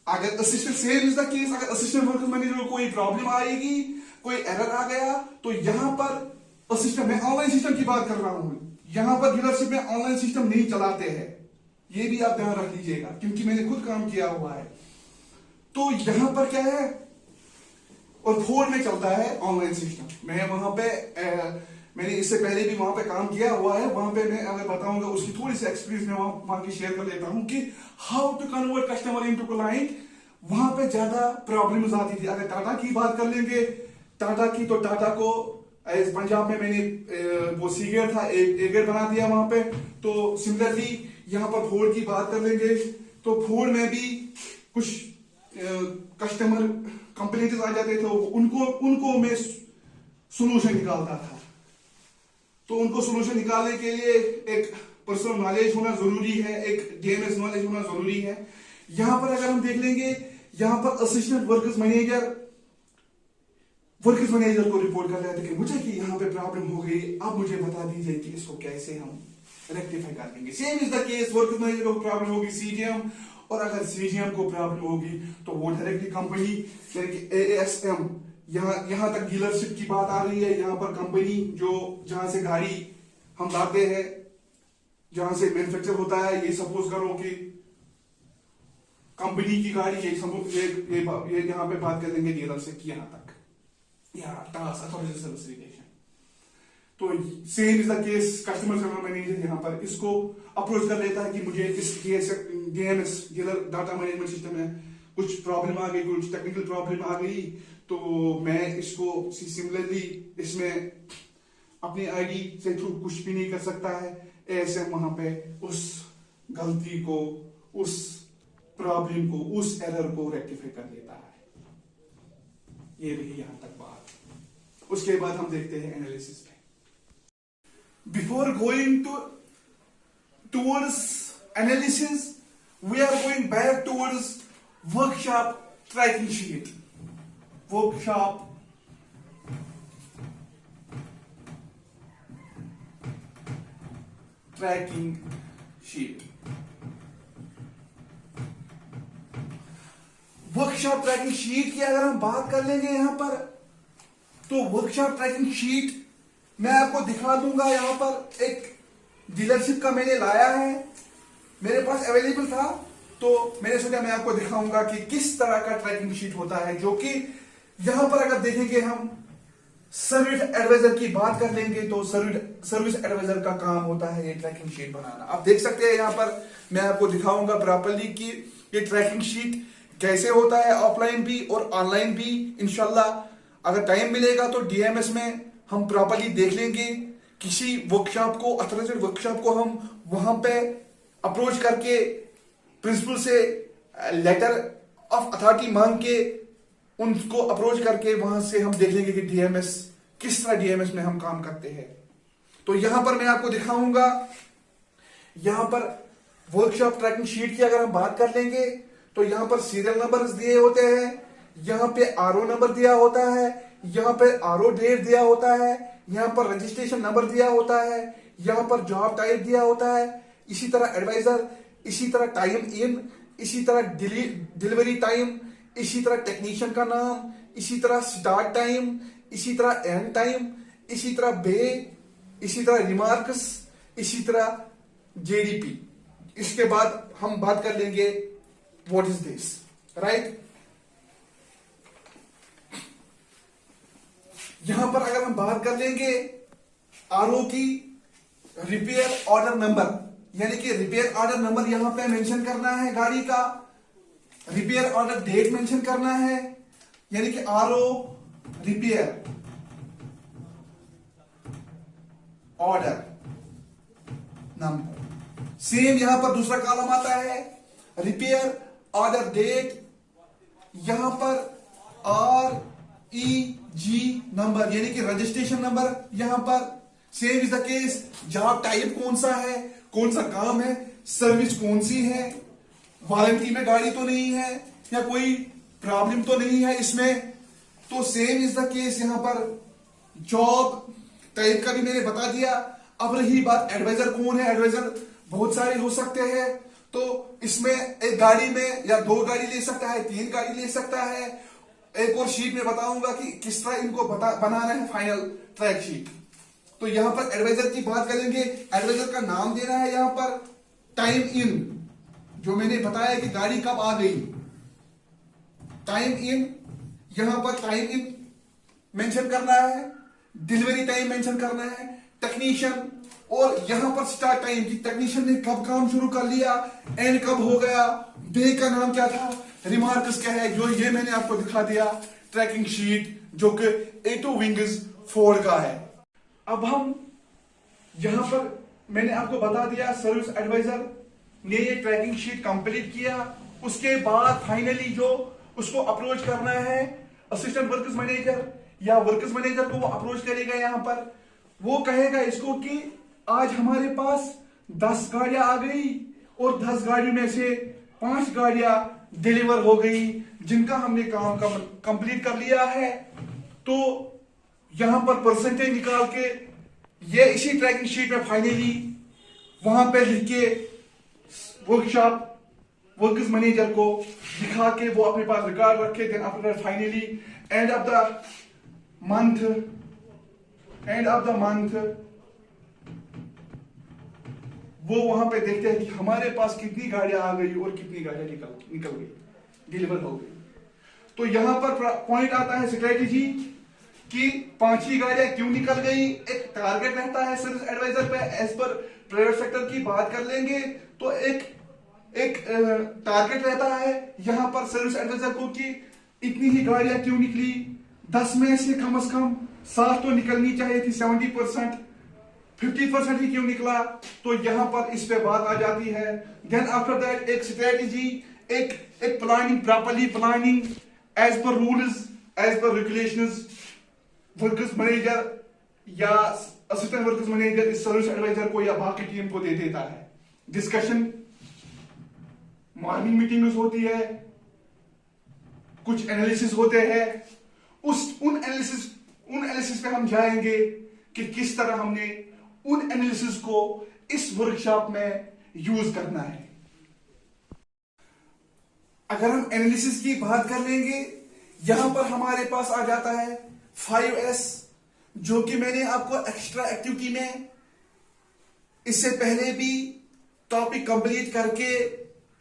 अगर assistant same is the case, अगर असिस्टेंट वर्कर्स मैनेजर को कोई प्रॉब्लम आएगी, कोई एरर आ गया, तो यहां पर असिस्टेंट, मैं ऑनलाइन सिस्टम की बात कर रहा हूं, यहां पर डीलरशिप में ऑनलाइन सिस्टम नहीं चलाते हैं, ये भी आप ध्यान रख लीजिएगा, क्योंकि मैंने खुद काम किया हुआ है। तो यहां पर क्या है, और फोर्ड में चलता है ऑनलाइन सिस्टम। मैं वहां पे मैंने इससे पहले भी वहां पे काम किया हुआ है। वहां पे मैं अगर बताऊंगा उसकी थोड़ी सी एक्सपीरियंस में वहां की शेयर कर लेता हूं कि how to convert customer into client. वहां पे ज्यादा प्रॉब्लम्स आती थी। अगर टाटा की बात कर लेंगे, टाटा की, तो टाटा को पंजाब में मैंने वो सीगेट था, ए गेट बना दिया वहां पे। तो सिमिलरली यहां पर फोर्ड की बात कर लेंगे, तो फोर्ड में भी कुछ कस्टमर कंप्लेंट्स आ जाते थे, उनको मैं सोल्यूशन निकालता था। तो उनको सोल्यूशन निकालने के लिए एक पर्सनल नॉलेज होना जरूरी है, एक DMS नॉलेज होना जरूरी है। यहां पर अगर हम देख लेंगे, यहां पर असिस्टेंट वर्कर्स मैनेजर को रिपोर्ट कर रहे थे कि मुझे कि यहां पे प्रॉब्लम हो गई, अब मुझे बता दीजिए कि इसको कैसे हम रेक्टिफाई कर लेंगे। Same is the case, workers manager को प्रॉब्लम होगी CGM, और अगर CGM को प्रॉब्लम होगी तो वो डायरेक्टली कंपनी ASM, यहां तक डीलरशिप की बात आ रही है। यहां पर कंपनी जहां से गाड़ी हम लाते हैं, जहां से मैन्युफैक्चर होता है, ये सपोज करो कि कंपनी की गाड़ी, ये यहां पे बात कर लेंगे डीलरशिप की। यहां तक या टास्क अथॉरिटी सर्विस रिलेशन। तो same is the case, customer service manager यहाँ पर इसको अप्रोच कर लेता है कि मुझे इस DMs dealer data management system में कुछ प्रॉब्लम आ गई, कुछ टेक्निकल प्रॉब्लम आ गई, तो मैं इसको सिमिलरली इसमें अपनी आईडी से थ्रू कुछ भी नहीं कर सकता है। ऐसे वहां पे उस गलती को, उस प्रॉब्लम को, उस एरर को रेक्टिफाई कर देता है। ये रही यहां तक बात। उसके बाद हम देखते हैं एनालिसिस में। Before going towards analysis, we are going back towards workshop tracking sheet. Workshop tracking sheet. Workshop tracking sheet की अगर हम बात कर लेंगे यहां पर, तो वर्कशॉप ट्रैकिंग शीट मैं आपको दिखा दूंगा। यहां पर एक डीलरशिप का मैंने लाया है, मेरे पास अवेलेबल था, तो मैंने सोचा मैं आपको दिखाऊंगा कि किस तरह का ट्रैकिंग शीट होता है, जो कि यहां पर अगर देखेंगे हम सर्विस एडवाइजर की बात कर लेंगे तो सर्विस एडवाइजर का काम होता है ये ट्रैकिंग शीट बनाना। आप देख सकते हैं यहां पर मैं आपको दिखाऊंगा प्रॉपर्ली कि ये ट्रैकिंग शीट कैसे होता है, ऑफलाइन भी और ऑनलाइन भी। इंशाल्लाह अगर टाइम मिलेगा तो डीएमएस में हम प्रॉपर्ली देख लेंगे। किसी वर्कशॉप को, अथॉराइज्ड वर्कशॉप को हम वहां पे अप्रोच करके प्रिंसिपल से लेटर ऑफ अथॉरिटी मांग के उनको अप्रोच करके वहां से हम देख लेंगे कि डीएमएस किस तरह डीएमएस में हम काम करते हैं। तो यहां पर मैं आपको दिखाऊंगा, यहां पर वर्कशॉप ट्रैकिंग शीट की अगर हम बात कर लेंगे तो यहां पर सीरियल नंबर दिए होते हैं, यहां पे आरओ नंबर दिया होता है, यहां पे आरओ डेट दिया होता है, यहां पर रजिस्ट्रेशन नंबर दिया होता है, यहां पर जॉब टाइप दिया होता है, इसी तरह एडवाइजर, इसी तरह टाइम इन, इसी तरह डिलीवरी टाइम, इसी तरह टेक्नीशियन का नाम, इसी तरह स्टार्ट टाइम, इसी तरह एंड टाइम, इसी तरह बे, इसी तरह रिमार्क्स, इसी तरह जेडीपी। इसके बाद हम बात कर लेंगे व्हाट इज दिस, राइट। यहां पर अगर हम बात कर लेंगे आरओ की, रिपेयर ऑर्डर नंबर, यानी कि रिपेयर ऑर्डर नंबर यहां पे मेंशन करना है गाड़ी का, रिपेयर ऑर्डर डेट मेंशन करना है, यानी कि RO repair order number. Same यहां पर दूसरा कॉलम आता है रिपेयर ऑर्डर डेट, यहां पर REG नंबर यानी कि रजिस्ट्रेशन नंबर। यहां पर same is the case, job type कौन सा है, कौन सा काम है, सर्विस कौन सी है, वारंटी में गाड़ी तो नहीं है या कोई प्रॉब्लम तो नहीं है इसमें। तो सेम इज द केस यहां पर जॉब टाइप का भी मैंने बता दिया। अब रही बात एडवाइजर कौन है, एडवाइजर बहुत सारे हो सकते हैं, तो इसमें एक गाड़ी में या 2 गाड़ी ले सकता है, 3 गाड़ी ले सकता है। एक और शीट में बताऊंगा कि किस तरह इनको बनाना है फाइनल ट्रैक शीट। तो यहां पर एडवाइजर की बात करेंगे, एडवाइजर का नाम देना है यहां पर, टाइम इन जो मैंने बताया कि गाड़ी कब आ गई, टाइम इन, यहां पर टाइम इन मेंशन करना है, डिलीवरी टाइम मेंशन करना है, टेक्नीशियन, और यहां पर स्टार्ट टाइम की टेक्नीशियन ने कब काम शुरू कर लिया, एंड कब हो गया, डे का नाम क्या था, रिमार्क्स क्या है, जो ये मैंने आपको दिखा दिया ट्रैकिंग शीट जो कि A2 विंग्स फोर्ड का है। अब हम यहां पर मैंने आपको बता दिया सर्विस एडवाइजर ने ये ट्रैकिंग शीट कंप्लीट किया, उसके बाद फाइनली जो उसको अप्रोच करना है असिस्टेंट वर्कर्स मैनेजर या वर्कर्स मैनेजर को वो अप्रोच करेगा, यहां पर वो कहेगा इसको कि आज हमारे पास 10 गाड़ियां आ गई और 10 गाड़ियों में से 5 गाड़ियां डिलीवर हो गई जिनका हमने काम कंप्लीट कर लिया है। तो यहां पर परसेंटेज निकाल के ये इसी ट्रैकिंग शीट में फाइनली वहां पे लिख के वर्कशॉप वर्कर्स मैनेजर को दिखा के वो अपने पास रिकॉर्ड रखे। Then after finally end of the month वो वहां पे देखते हैं कि हमारे पास कितनी गाड़ियां आ गई और कितनी गाड़ियां निकल गई, डिलीवर हो गई। तो यहां पर पॉइंट आता है स्ट्रेटेजी कि 5 ही गाड़ियां क्यों निकल गई। एक टारगेट रहता है सर्विस एडवाइजर पे, एज पर प्राइवेट सेक्टर की बात कर लेंगे तो एक टारगेट रहता है यहां पर सर्विस एडवाइजर को कि इतनी ही गाड़ियां क्यों निकली, 10 में से कम 7 तो निकलनी चाहिए थी, 70%, 50% ही क्यों निकला। तो यहां पर इस पे बात आ जाती है। देन आफ्टर दैट एक स्ट्रेटेजी, एक planning, properly planning as per rules, as per regulations, workers manager या असिस्टेंट वर्कर्स मैनेजर इस सर्विस एडवाइजर को या बाकी टीम को दे देता है। डिस्कशन, मॉर्निंग मीटिंग्स होती है, कुछ एनालिसिस होते हैं, उन एनालिसिस पे हम जाएंगे कि किस तरह हमने उन एनालिसिस को इस वर्कशॉप में यूज करना है। अगर हम एनालिसिस की बात कर लेंगे, यहां पर हमारे पास आ जाता है 5S, जो कि मैंने आपको एक्स्ट्रा एक्टिविटी में इससे पहले भी टॉपिक कंप्लीट करके,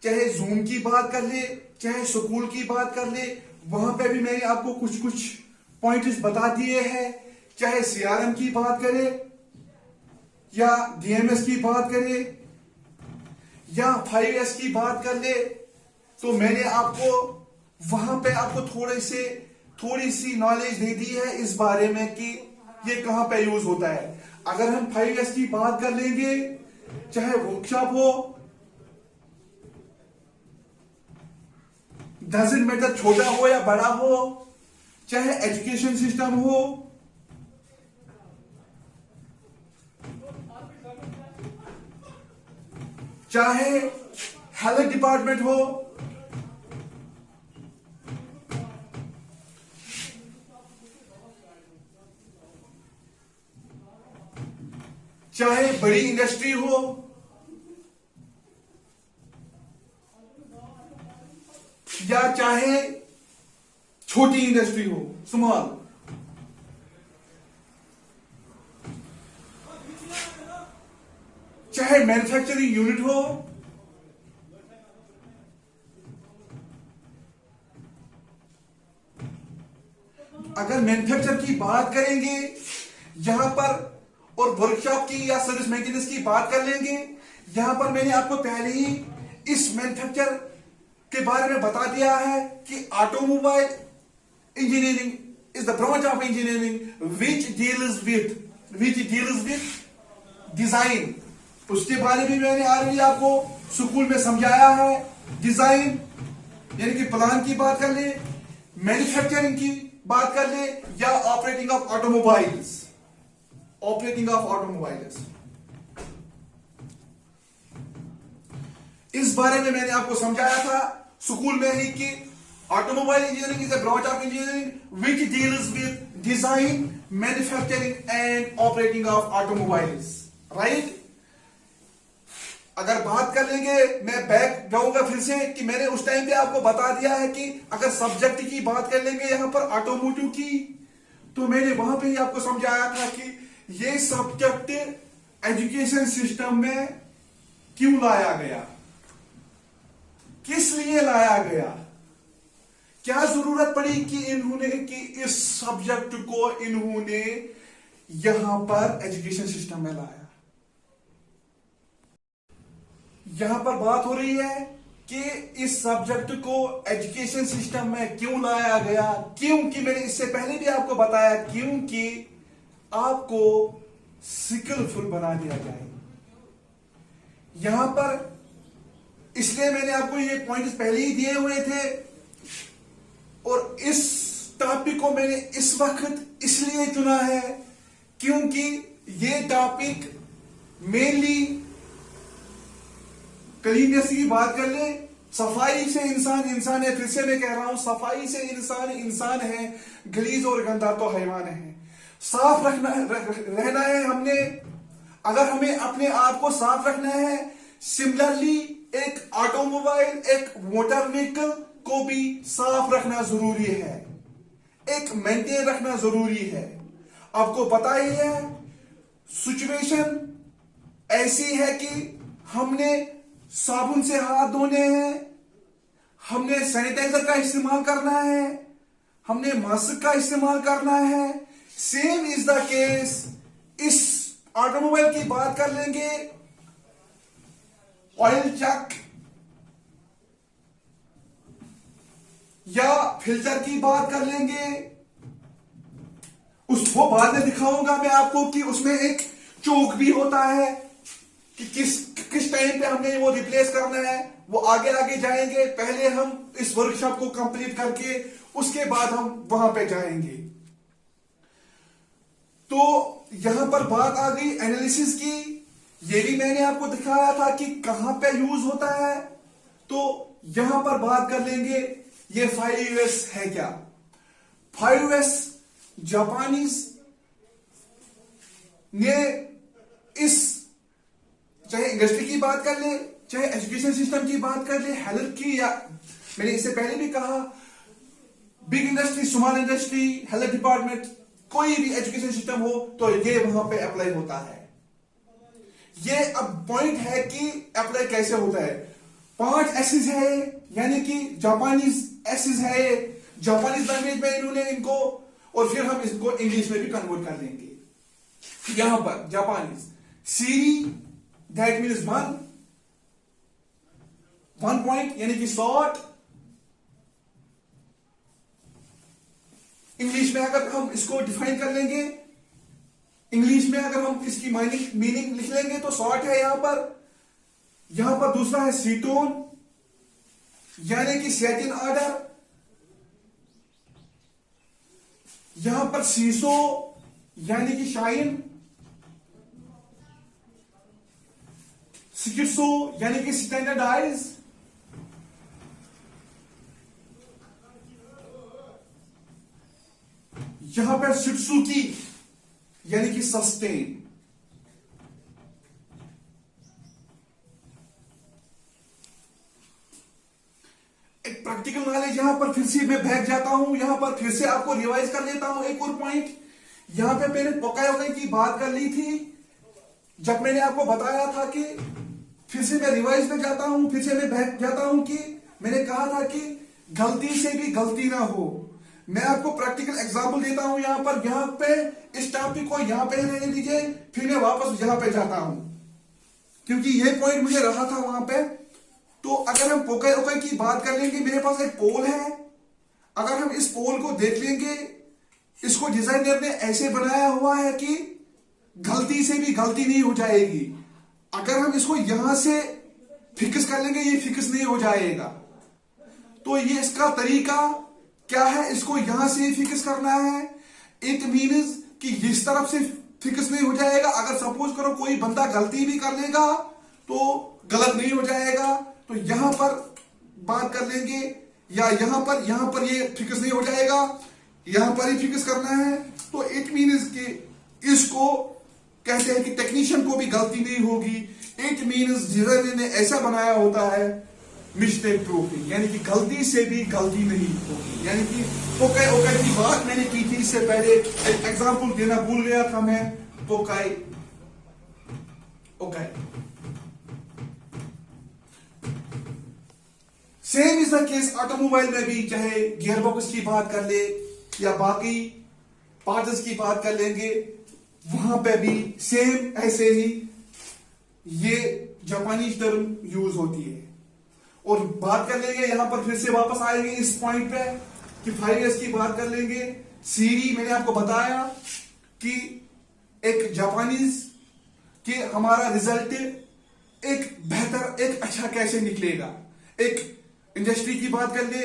चाहे जूम की बात कर ले, चाहे स्कूल की बात कर ले, वहां पे भी मैंने आपको कुछ पॉइंट्स बता दिए हैं। चाहे CRM की बात करें या DMS की बात करें या 5S की बात कर ले, तो मैंने आपको वहां पे आपको थोड़ी सी नॉलेज दे दी है इस बारे में कि ये कहां पे यूज होता है। अगर हम 5S की बात कर लेंगे, चाहे वर्कशॉप हो, डजंट मैटर छोटा हो या बड़ा हो, चाहे एजुकेशन सिस्टम हो, चाहे हेल्थ डिपार्टमेंट हो, चाहे बड़ी इंडस्ट्री हो, या चाहे छोटी इंडस्ट्री हो, स्मॉल, चाहे मैन्युफैक्चरिंग यूनिट हो, अगर मैन्युफैक्चर की बात करेंगे यहां पर, और वर्कशॉप की या सर्विस मेंटेनेंस की बात कर लेंगे, यहां पर मैंने आपको पहले ही इस मैन्युफैक्चर के बारे में बता दिया है कि automobile engineering is the branch of engineering which deals with design. उसके बारे में मैंने ऑलरेडी आपको स्कूल में समझाया है। डिजाइन यानी कि प्लान की बात कर ले, मैन्युफैक्चरिंग की बात कर ले, या ऑपरेटिंग ऑफ ऑटोमोबाइल्स, इस बारे में मैंने आपको समझाया था स्कूल में ही कि automobile engineering is a branch of engineering which deals with design, manufacturing and operating of automobiles, right. अगर बात कर लेंगे, मैं बैक जाऊंगा फिर से कि मैंने उस टाइम पे आपको बता दिया है कि अगर सब्जेक्ट की बात कर लेंगे यहां पर ऑटोमोटिव की, तो मैंने वहां पे ही आपको समझाया था कि ये सब्जेक्ट एजुकेशन सिस्टम में क्यों लाया गया, किस लिए लाया गया, क्या जरूरत पड़ी कि इस सब्जेक्ट को इन्होंने यहां पर एजुकेशन सिस्टम में लाया। यहां पर बात हो रही है कि इस सब्जेक्ट को एजुकेशन सिस्टम में क्यों लाया गया, क्योंकि मैंने इससे पहले भी आपको बताया, क्योंकि आपको स्किलफुल बना दिया जाए। यहां पर इसलिए मैंने आपको ये पॉइंट्स पहले ही दिए हुए थे, और इस टॉपिक को मैंने इस वक्त इसलिए चुना है क्योंकि ये टॉपिक मेनली क्लीननेस की बात कर ले, सफाई से इंसान है। फिर से मैं कह रहा हूं, सफाई से इंसान है, गलीज और गंदा तो हैवान है। साफ रहना है हमने। अगर हमें अपने आप को साफ रखना है, सिमिलरली एक ऑटोमोबाइल, एक मोटर व्हीकल को भी साफ रखना जरूरी है, एक मेंटेन रखना जरूरी है। आपको पता ही है सिचुएशन ऐसी है कि हमने साबुन से हाथ धोने हैं, हमने सैनिटाइजर का इस्तेमाल करना है, हमने मास्क का इस्तेमाल करना है, सेम इज द केस, इस ऑटोमोबाइल की बात कर लेंगे, ऑयल चक या फिल्टर की बात कर लेंगे। वो बाद में दिखाऊंगा मैं आपको कि उसमें एक चोक भी होता है कि किस टाइम पे हमने वो रिप्लेस करना है। वो आगे आगे जाएंगे, पहले हम इस वर्कशॉप को कंप्लीट करके उसके बाद हम वहां पे जाएंगे। तो यहां पर बात आ गई एनालिसिस की। ये भी मैंने आपको दिखाया था कि कहां पे यूज होता है। तो यहां पर बात कर लेंगे, ये 5S है क्या? 5S जापानीज ने इस, चाहे इंडस्ट्री की बात कर ले, चाहे एजुकेशन सिस्टम की बात कर ले, हेल्थ की, या मैंने इससे पहले भी कहा big industry, small industry, health department, कोई भी एजुकेशन सिस्टम हो तो ये वहां पे अप्लाई होता है। ये अब पॉइंट है कि अप्लाई कैसे होता है। 5 एसेस है, यानी कि जापानीज एसेस है, जापानीज लैंग्वेज में इन्होंने इनको, और फिर हम इसको इंग्लिश में भी कन्वर्ट कर लेंगे। यहां पर जापानीज सीरी, दैट मीन्स वन पॉइंट, यानी कि शॉर्ट। इंग्लिश में अगर हम इसको डिफाइन कर लेंगे, इंग्लिश में अगर हम इसकी मीनिंग लिख लेंगे तो शॉर्ट है यहां पर। यहां पर दूसरा है सीटोन, यानी कि सेकंड ऑर्डर। यहां पर सीसो, यानी कि शाइन। सिकिसो, यानी कि स्टैंडर्डाइज। यहां पर शिट्सुकी, यानी कि सस्टेन। एक प्रैक्टिकल नॉलेज यहां पर फिर से मैं बैठ जाता हूं, यहां पर फिर से आपको रिवाइज कर लेता हूं एक और पॉइंट। यहां पे मैंने पोकायोकाई की बात कर ली थी, जब मैंने आपको बताया था कि, फिर से मैं रिवाइज में जाता हूं, फिर से मैं बैठ जाता हूं कि मैंने कहा था कि गलती से भी गलती ना हो। मैं आपको प्रैक्टिकल एग्जांपल देता हूं यहां पर। यहां पे इस टॉपिक को यहां पे रहने दीजिए, फिर मैं वापस यहां पे जाता हूं, क्योंकि ये पॉइंट मुझे रहा था वहां पे। तो अगर हम पोकायोकाई की बात कर लेंगे, मेरे पास एक पोल है। अगर हम इस पोल को देख लेंगे, इसको डिजाइनर ने ऐसे बनाया हुआ है कि गलती से भी गलती नहीं हो जाएगी। अगर हम इसको यहां से फिक्स कर लेंगे, ये फिक्स नहीं हो जाएगा। तो ये इसका तरीका क्या है, इसको यहां से फिक्स करना है। इट मीन्स कि इस तरफ से फिक्स नहीं हो जाएगा। अगर सपोज करो कोई बंदा गलती भी कर लेगा तो गलत नहीं हो जाएगा। तो यहां पर बात कर लेंगे, या यहां पर ये फिक्स नहीं हो जाएगा, यहां पर ही फिक्स करना है। तो इट मीन्स कि इसको कहते हैं कि टेक्नीशियन को भी गलती नहीं होगी। इट मीन्स डिजाइनर ने ऐसा बनाया होता है मिस्टेक प्रूफिंग, यानी कि गलती से भी गलती नहीं होगी। यानी कि पोकायोकाई की बात मैंने की थी इससे पहले, एक एग्जांपल देना भूल गया था मैं। पोकायोकाई same is the case automobile में भी, चाहे गियरबॉक्स की बात कर ले या बाकी पार्ट्स की बात कर लेंगे, वहां पे भी सेम ऐसे ही ये जापानीज टर्म यूज होती है। और बात कर लेंगे, यहां पर फिर से वापस आएंगे इस पॉइंट पे कि 5S की बात कर लेंगे। सीरी मैंने आपको बताया कि एक जापानीज कि हमारा रिजल्ट एक बेहतर, एक अच्छा कैसे निकलेगा। एक इंडस्ट्री की बात कर ले,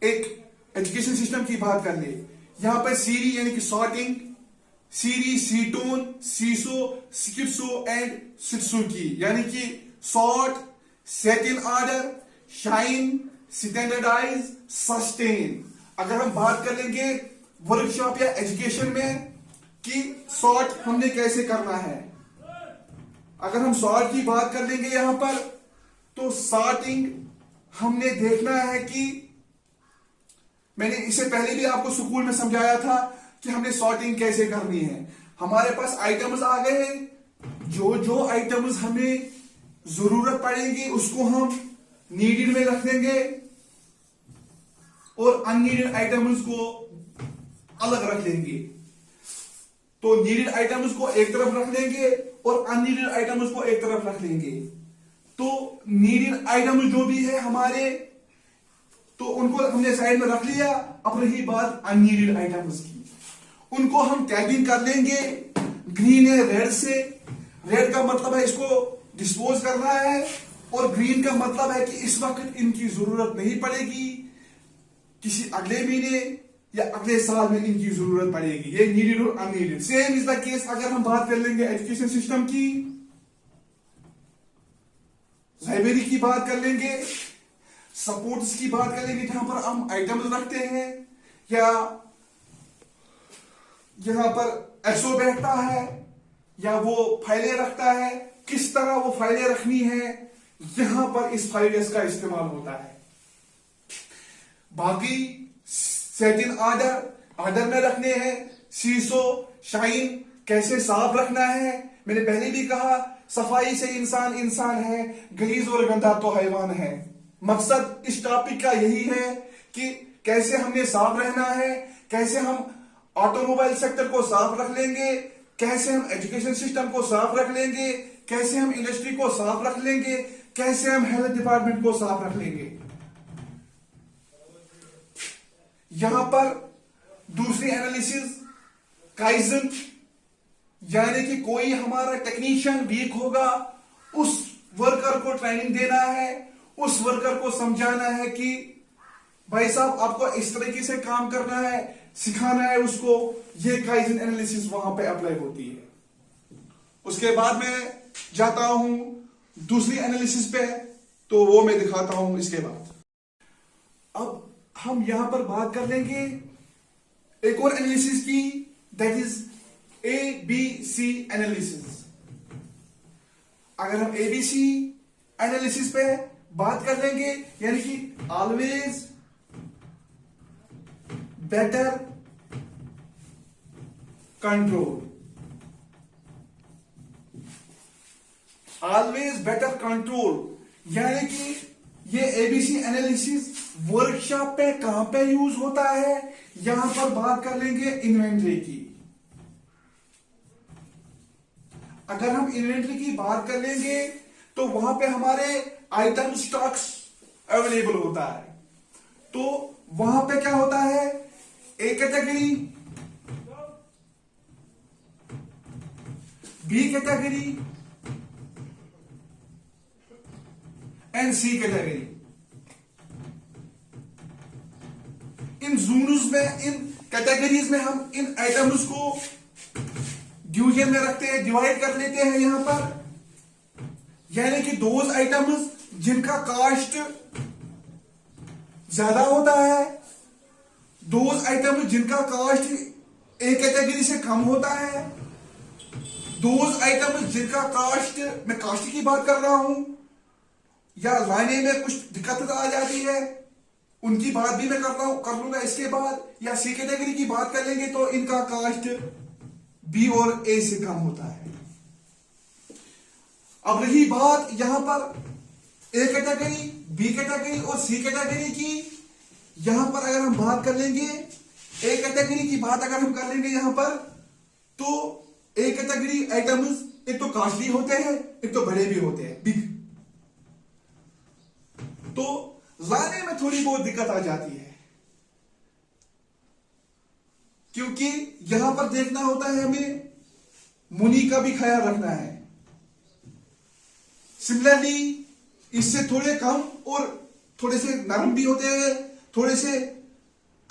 एक एजुकेशन सिस्टम की बात कर ले। यहां पर सीरी यानी कि सॉर्टिंग, सीरी, सीटोन, सीसो, सिकित्सो एंड सित्सुकी, यानी कि sort, second order, shine, standardise, sustain. अगर हम बात कर लेंगे वर्कशॉप या एजुकेशन में कि सॉर्ट हमने कैसे करना है, अगर हम सॉर्ट की बात कर लेंगे यहां पर, तो सॉर्टिंग हमने देखना है कि मैंने इससे पहले भी आपको स्कूल में समझाया था कि हमने सॉर्टिंग कैसे करनी है। हमारे पास आइटम्स आ गए हैं, जो जो आइटम्स हमें जरूरत पड़ेगी उसको हम नीडेड में रख देंगे और अननीडेड आइटम्स को अलग रख देंगे। तो नीडेड आइटम्स को एक तरफ रख लेंगे और अननीडेड आइटम्स को एक तरफ रख लेंगे। तो नीडेड आइटम्स जो भी है हमारे, तो उनको हमने साइड में रख लिया। अब रही बात अननीडेड आइटम्स की, उनको हम टैगिंग कर लेंगे। ग्रीन है रेड से, रेड का मतलब है इसको डिस्पोज करना है, और ग्रीन का मतलब है कि इस वक्त इनकी जरूरत नहीं पड़ेगी, किसी अगले महीने या अगले साल में इनकी जरूरत पड़ेगी। ये नीडेड और unneeded. Same is the case अगर हम बात कर लेंगे एजुकेशन सिस्टम की, लाइब्रेरी की बात कर लेंगे, सपोर्ट्स की बात कर लेंगे, जहां पर हम आइटम्स रखते हैं, या यहां पर एसओ बैठता है या वो फाइलें रखता है, किस तरह वो फाइलें रखनी है, यहां पर इस फाइलें का इस्तेमाल होता है। बाकी सेट इन ऑर्डर में रखने हैं, सीसो शाइन कैसे साफ रखना है। मैंने पहले भी कहा सफाई से इंसान इंसान है, गलीज और गंदा तो हैवान है। मकसद इस टॉपिक का यही है कि कैसे हमने साफ रहना है, कैसे हम ऑटोमोबाइल सेक्टर को साफ रख लेंगे, कैसे हम एजुकेशन सिस्टम को साफ रख लेंगे, कैसे हम इंडस्ट्री को साफ रख लेंगे, कैसे हम हेल्थ डिपार्टमेंट को साफ रख लेंगे। यहां पर दूसरी एनालिसिस काइजन, यानी कि कोई हमारा टेक्नीशियन वीक होगा, उस वर्कर को ट्रेनिंग देना है, उस वर्कर को समझाना है कि भाई साहब आपको इस तरीके से काम करना है, सिखाना है उसको। ये काइजन एनालिसिस वहां पे अप्लाई होती है। उसके बाद मैं जाता हूं दूसरी एनालिसिस पे, तो वो मैं दिखाता हूं इसके बाद। अब हम यहां पर बात कर लेंगे एक और एनालिसिस की, दैट इज ABC एनालिसिस। अगर हम ABC एनालिसिस पे बात कर लेंगे, यानी कि always better control, always better control, यानी कि ये ABC एनालिसिस वर्कशॉप पे कहां पे यूज होता है। यहां पर बात कर लेंगे इन्वेंट्री की। अगर हम इन्वेंट्री की बात कर लेंगे तो वहां पे हमारे आइटम स्टॉक्स अवेलेबल होता है। तो वहां पे क्या होता है, A category, B category and C category. इन जोन्स में, इन कैटेगरीज में हम इन आइटम्स को डिवीजन में रखते हैं, डिवाइड कर लेते हैं यहां पर, यानी कि दोज आइटम्स जिनका कॉस्ट ज्यादा होता है, दोज आइटम्स जिनका कॉस्ट ए कैटेगरी से कम होता है, दोज आइटम्स जिनका कॉस्ट, मैं कॉस्ट की बात कर रहा हूं या लाने में कुछ दिक्कत आ जाती है, उनकी बात भी मैं कर लूंगा इसके बाद। या सी कैटेगरी की बात कर लेंगे तो इनका कॉस्ट बी और ए से कम होता है। अब रही बात यहां पर ए कैटेगरी, बी कैटेगरी और सी कैटेगरी की। यहां पर अगर हम बात कर लेंगे ए कैटेगरी की बात अगर हम कर लेंगे यहां पर, तो ए कैटेगरी आइटम्स एक तो कॉस्टली होते हैं, एक तो बड़े भी होते हैं, बिग। तो लाने में थोड़ी बहुत दिक्कत आ जाती है, क्योंकि यहां पर देखना होता है हमें, मुनी का भी ख्याल रखना है। सिमिलरली इससे थोड़े कम और थोड़े से नरम भी होते हैं, थोड़े से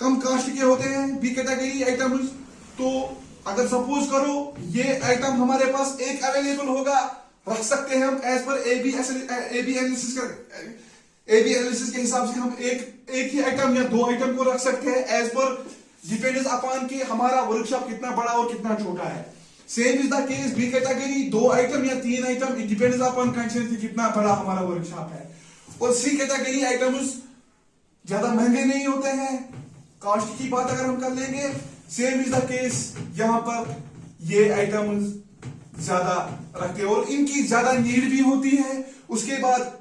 कम कास्ट के होते हैं बी कैटेगरी आइटम्स। तो अगर सपोज करो ये आइटम हमारे पास एक अवेलेबल होगा, रख सकते हैं हम एज पर एबी एनालिसिस के हिसाब से हम एक ही आइटम या दो आइटम को रख सकते हैं, एज पर डिपेंड्स अपॉन कि हमारा वर्कशॉप कितना बड़ा और कितना छोटा है। Same is the case B category, दो आइटम या तीन item, it depends upon consent कितना बड़ा हमारा वर्कशॉप है। और सी कैटेगरी आइटम्स ज्यादा महंगे नहीं होते हैं। कॉस्ट की बात अगर हम कर लेंगे, सेम इज द केस, यहां पर ये आइटम्स ज्यादा रखते हैं और इनकी ज्यादा नीड भी होती है। उसके बाद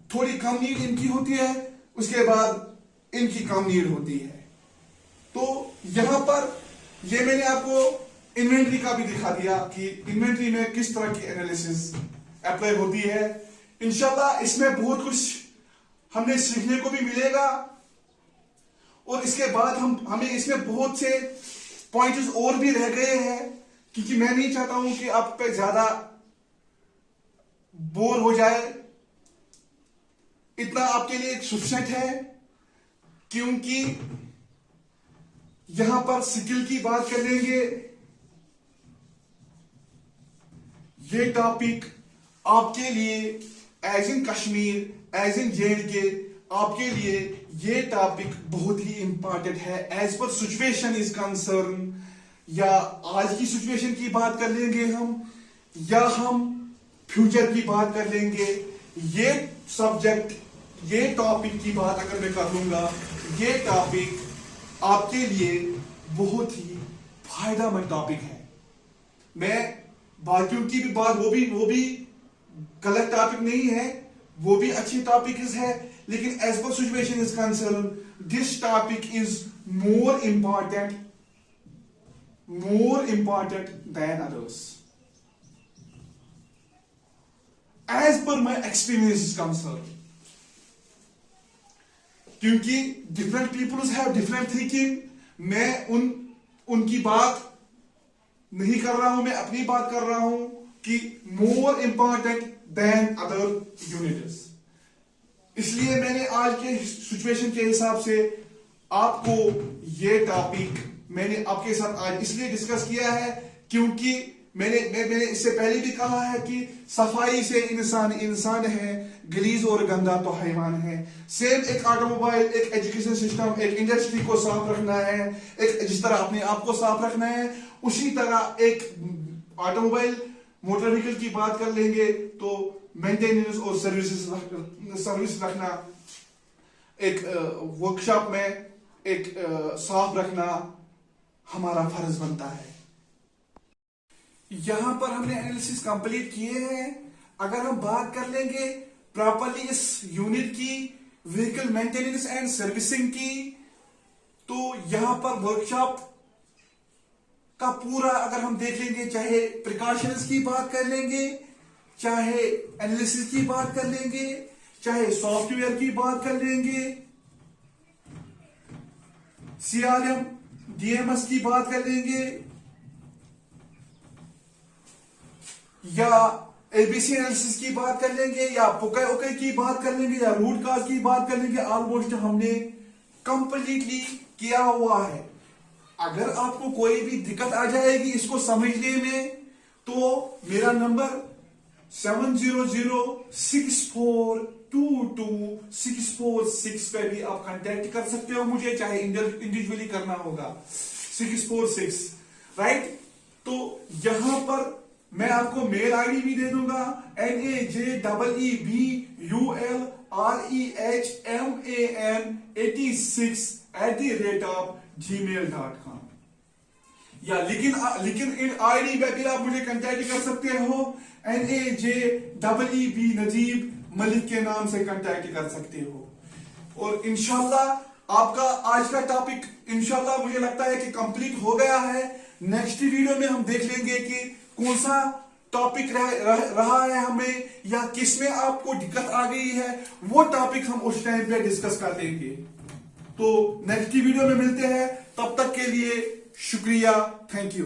थोड़ी कम नीड इनकी होती है, उसके बाद इनकी कम नीड होती है। तो यहां पर ये मैंने आपको इन्वेंट्री का भी दिखा दिया कि इन्वेंट्री में किस तरह की एनालिसिस अप्लाई होती है। इंशाल्लाह इसमें बहुत कुछ हमें सीखने को भी मिलेगा और इसके बाद हमें इसमें बहुत से पॉइंट्स और भी रह गए हैं, क्योंकि मैं नहीं चाहता हूं कि आप पे ज्यादा बोर हो जाए। इतना आपके लिए सफिशिएंट है, क्योंकि यहां पर स्किल की बात कर लेंगे। ये टॉपिक आपके लिए as in Kashmir, as in JNK, आपके लिए ये टॉपिक बहुत ही इंपॉर्टेंट है as per situation is concern. या आज की सिचुएशन की बात कर लेंगे हम, या हम फ्यूचर की बात कर लेंगे। ये सब्जेक्ट, ये टॉपिक की बात अगर मैं कर लूंगा, ये टॉपिक आपके लिए बहुत ही फायदेमंद टॉपिक है। मैं बाकियों की भी बात, वो भी गलत टॉपिक नहीं है, वो भी अच्छी टॉपिक है, लेकिन as per situation is concern this topic is more important than others as per my experience is concern. क्योंकि different peoples have different thinking. मैं उनकी बात नहीं कर रहा हूं, मैं अपनी बात कर रहा हूं कि more important than other units. इसलिए मैंने आज के सिचुएशन के हिसाब से आपको ये टॉपिक मैंने आपके साथ आज इसलिए डिस्कस किया है, क्योंकि मैंने इससे पहले भी कहा है कि सफाई से इंसान है, गलीज और गंदा तो हैवान है। सेम एक ऑटोमोबाइल, एक एजुकेशन सिस्टम, एक इंडस्ट्री को साफ रखना है, एक जिस तरह अपने आप को साफ रखना है, उसी तरह एक ऑटोमोबाइल मोटर व्हीकल की बात कर लेंगे तो मेंटेनेंस और सर्विस रखना, एक वर्कशॉप में एक साफ रखना हमारा फर्ज बनता है। यहां पर हमने एनालिसिस कंप्लीट किए हैं। अगर हम बात कर लेंगे प्रॉपरली इस यूनिट की, व्हीकल मेंटेनेंस एंड सर्विसिंग की, तो यहां पर वर्कशॉप का पूरा अगर हम देख लेंगे, चाहे प्रिकॉशंस की बात कर लेंगे, चाहे एनालिसिस की बात कर लेंगे, चाहे सॉफ्टवेयर की बात कर लेंगे, CRM DMS की बात कर लेंगे, या ABC एनालिसिस की बात कर लेंगे, या पुकाई की बात कर लेंगे, या रूट कॉज की बात कर लेंगे। ऑलमोस्ट हमने कंप्लीटली किया हुआ है। अगर आपको कोई भी दिक्कत आ जाएगी इसको समझने में, तो मेरा नंबर 700-6422-646 पे भी आप कांटेक्ट कर सकते हो मुझे, चाहे इंडिविजुअली करना होगा 646, राइट। तो यहां पर मैं आपको मेल आईडी भी दे दूंगा, NAJEEBULREHMAN86@gmail.com। या लेकिन इन आईडी पे भी आप मुझे कांटेक्ट कर सकते हो, NAJEEB नजीब मलिक के नाम से कांटेक्ट कर सकते हो। और इंशाल्लाह आपका आज का टॉपिक इंशाल्लाह मुझे लगता है कि कंप्लीट हो गया है। नेक्स्ट वीडियो में हम देख लेंगे कि कौन सा टॉपिक रहा है हमें, या किस में आपको दिक्कत आ गई है, वो टॉपिक हम उस टाइम पे डिस्कस कर लेंगे। तो नेक्स्ट वीडियो में मिलते हैं, तब तक के लिए शुक्रिया, थैंक यू।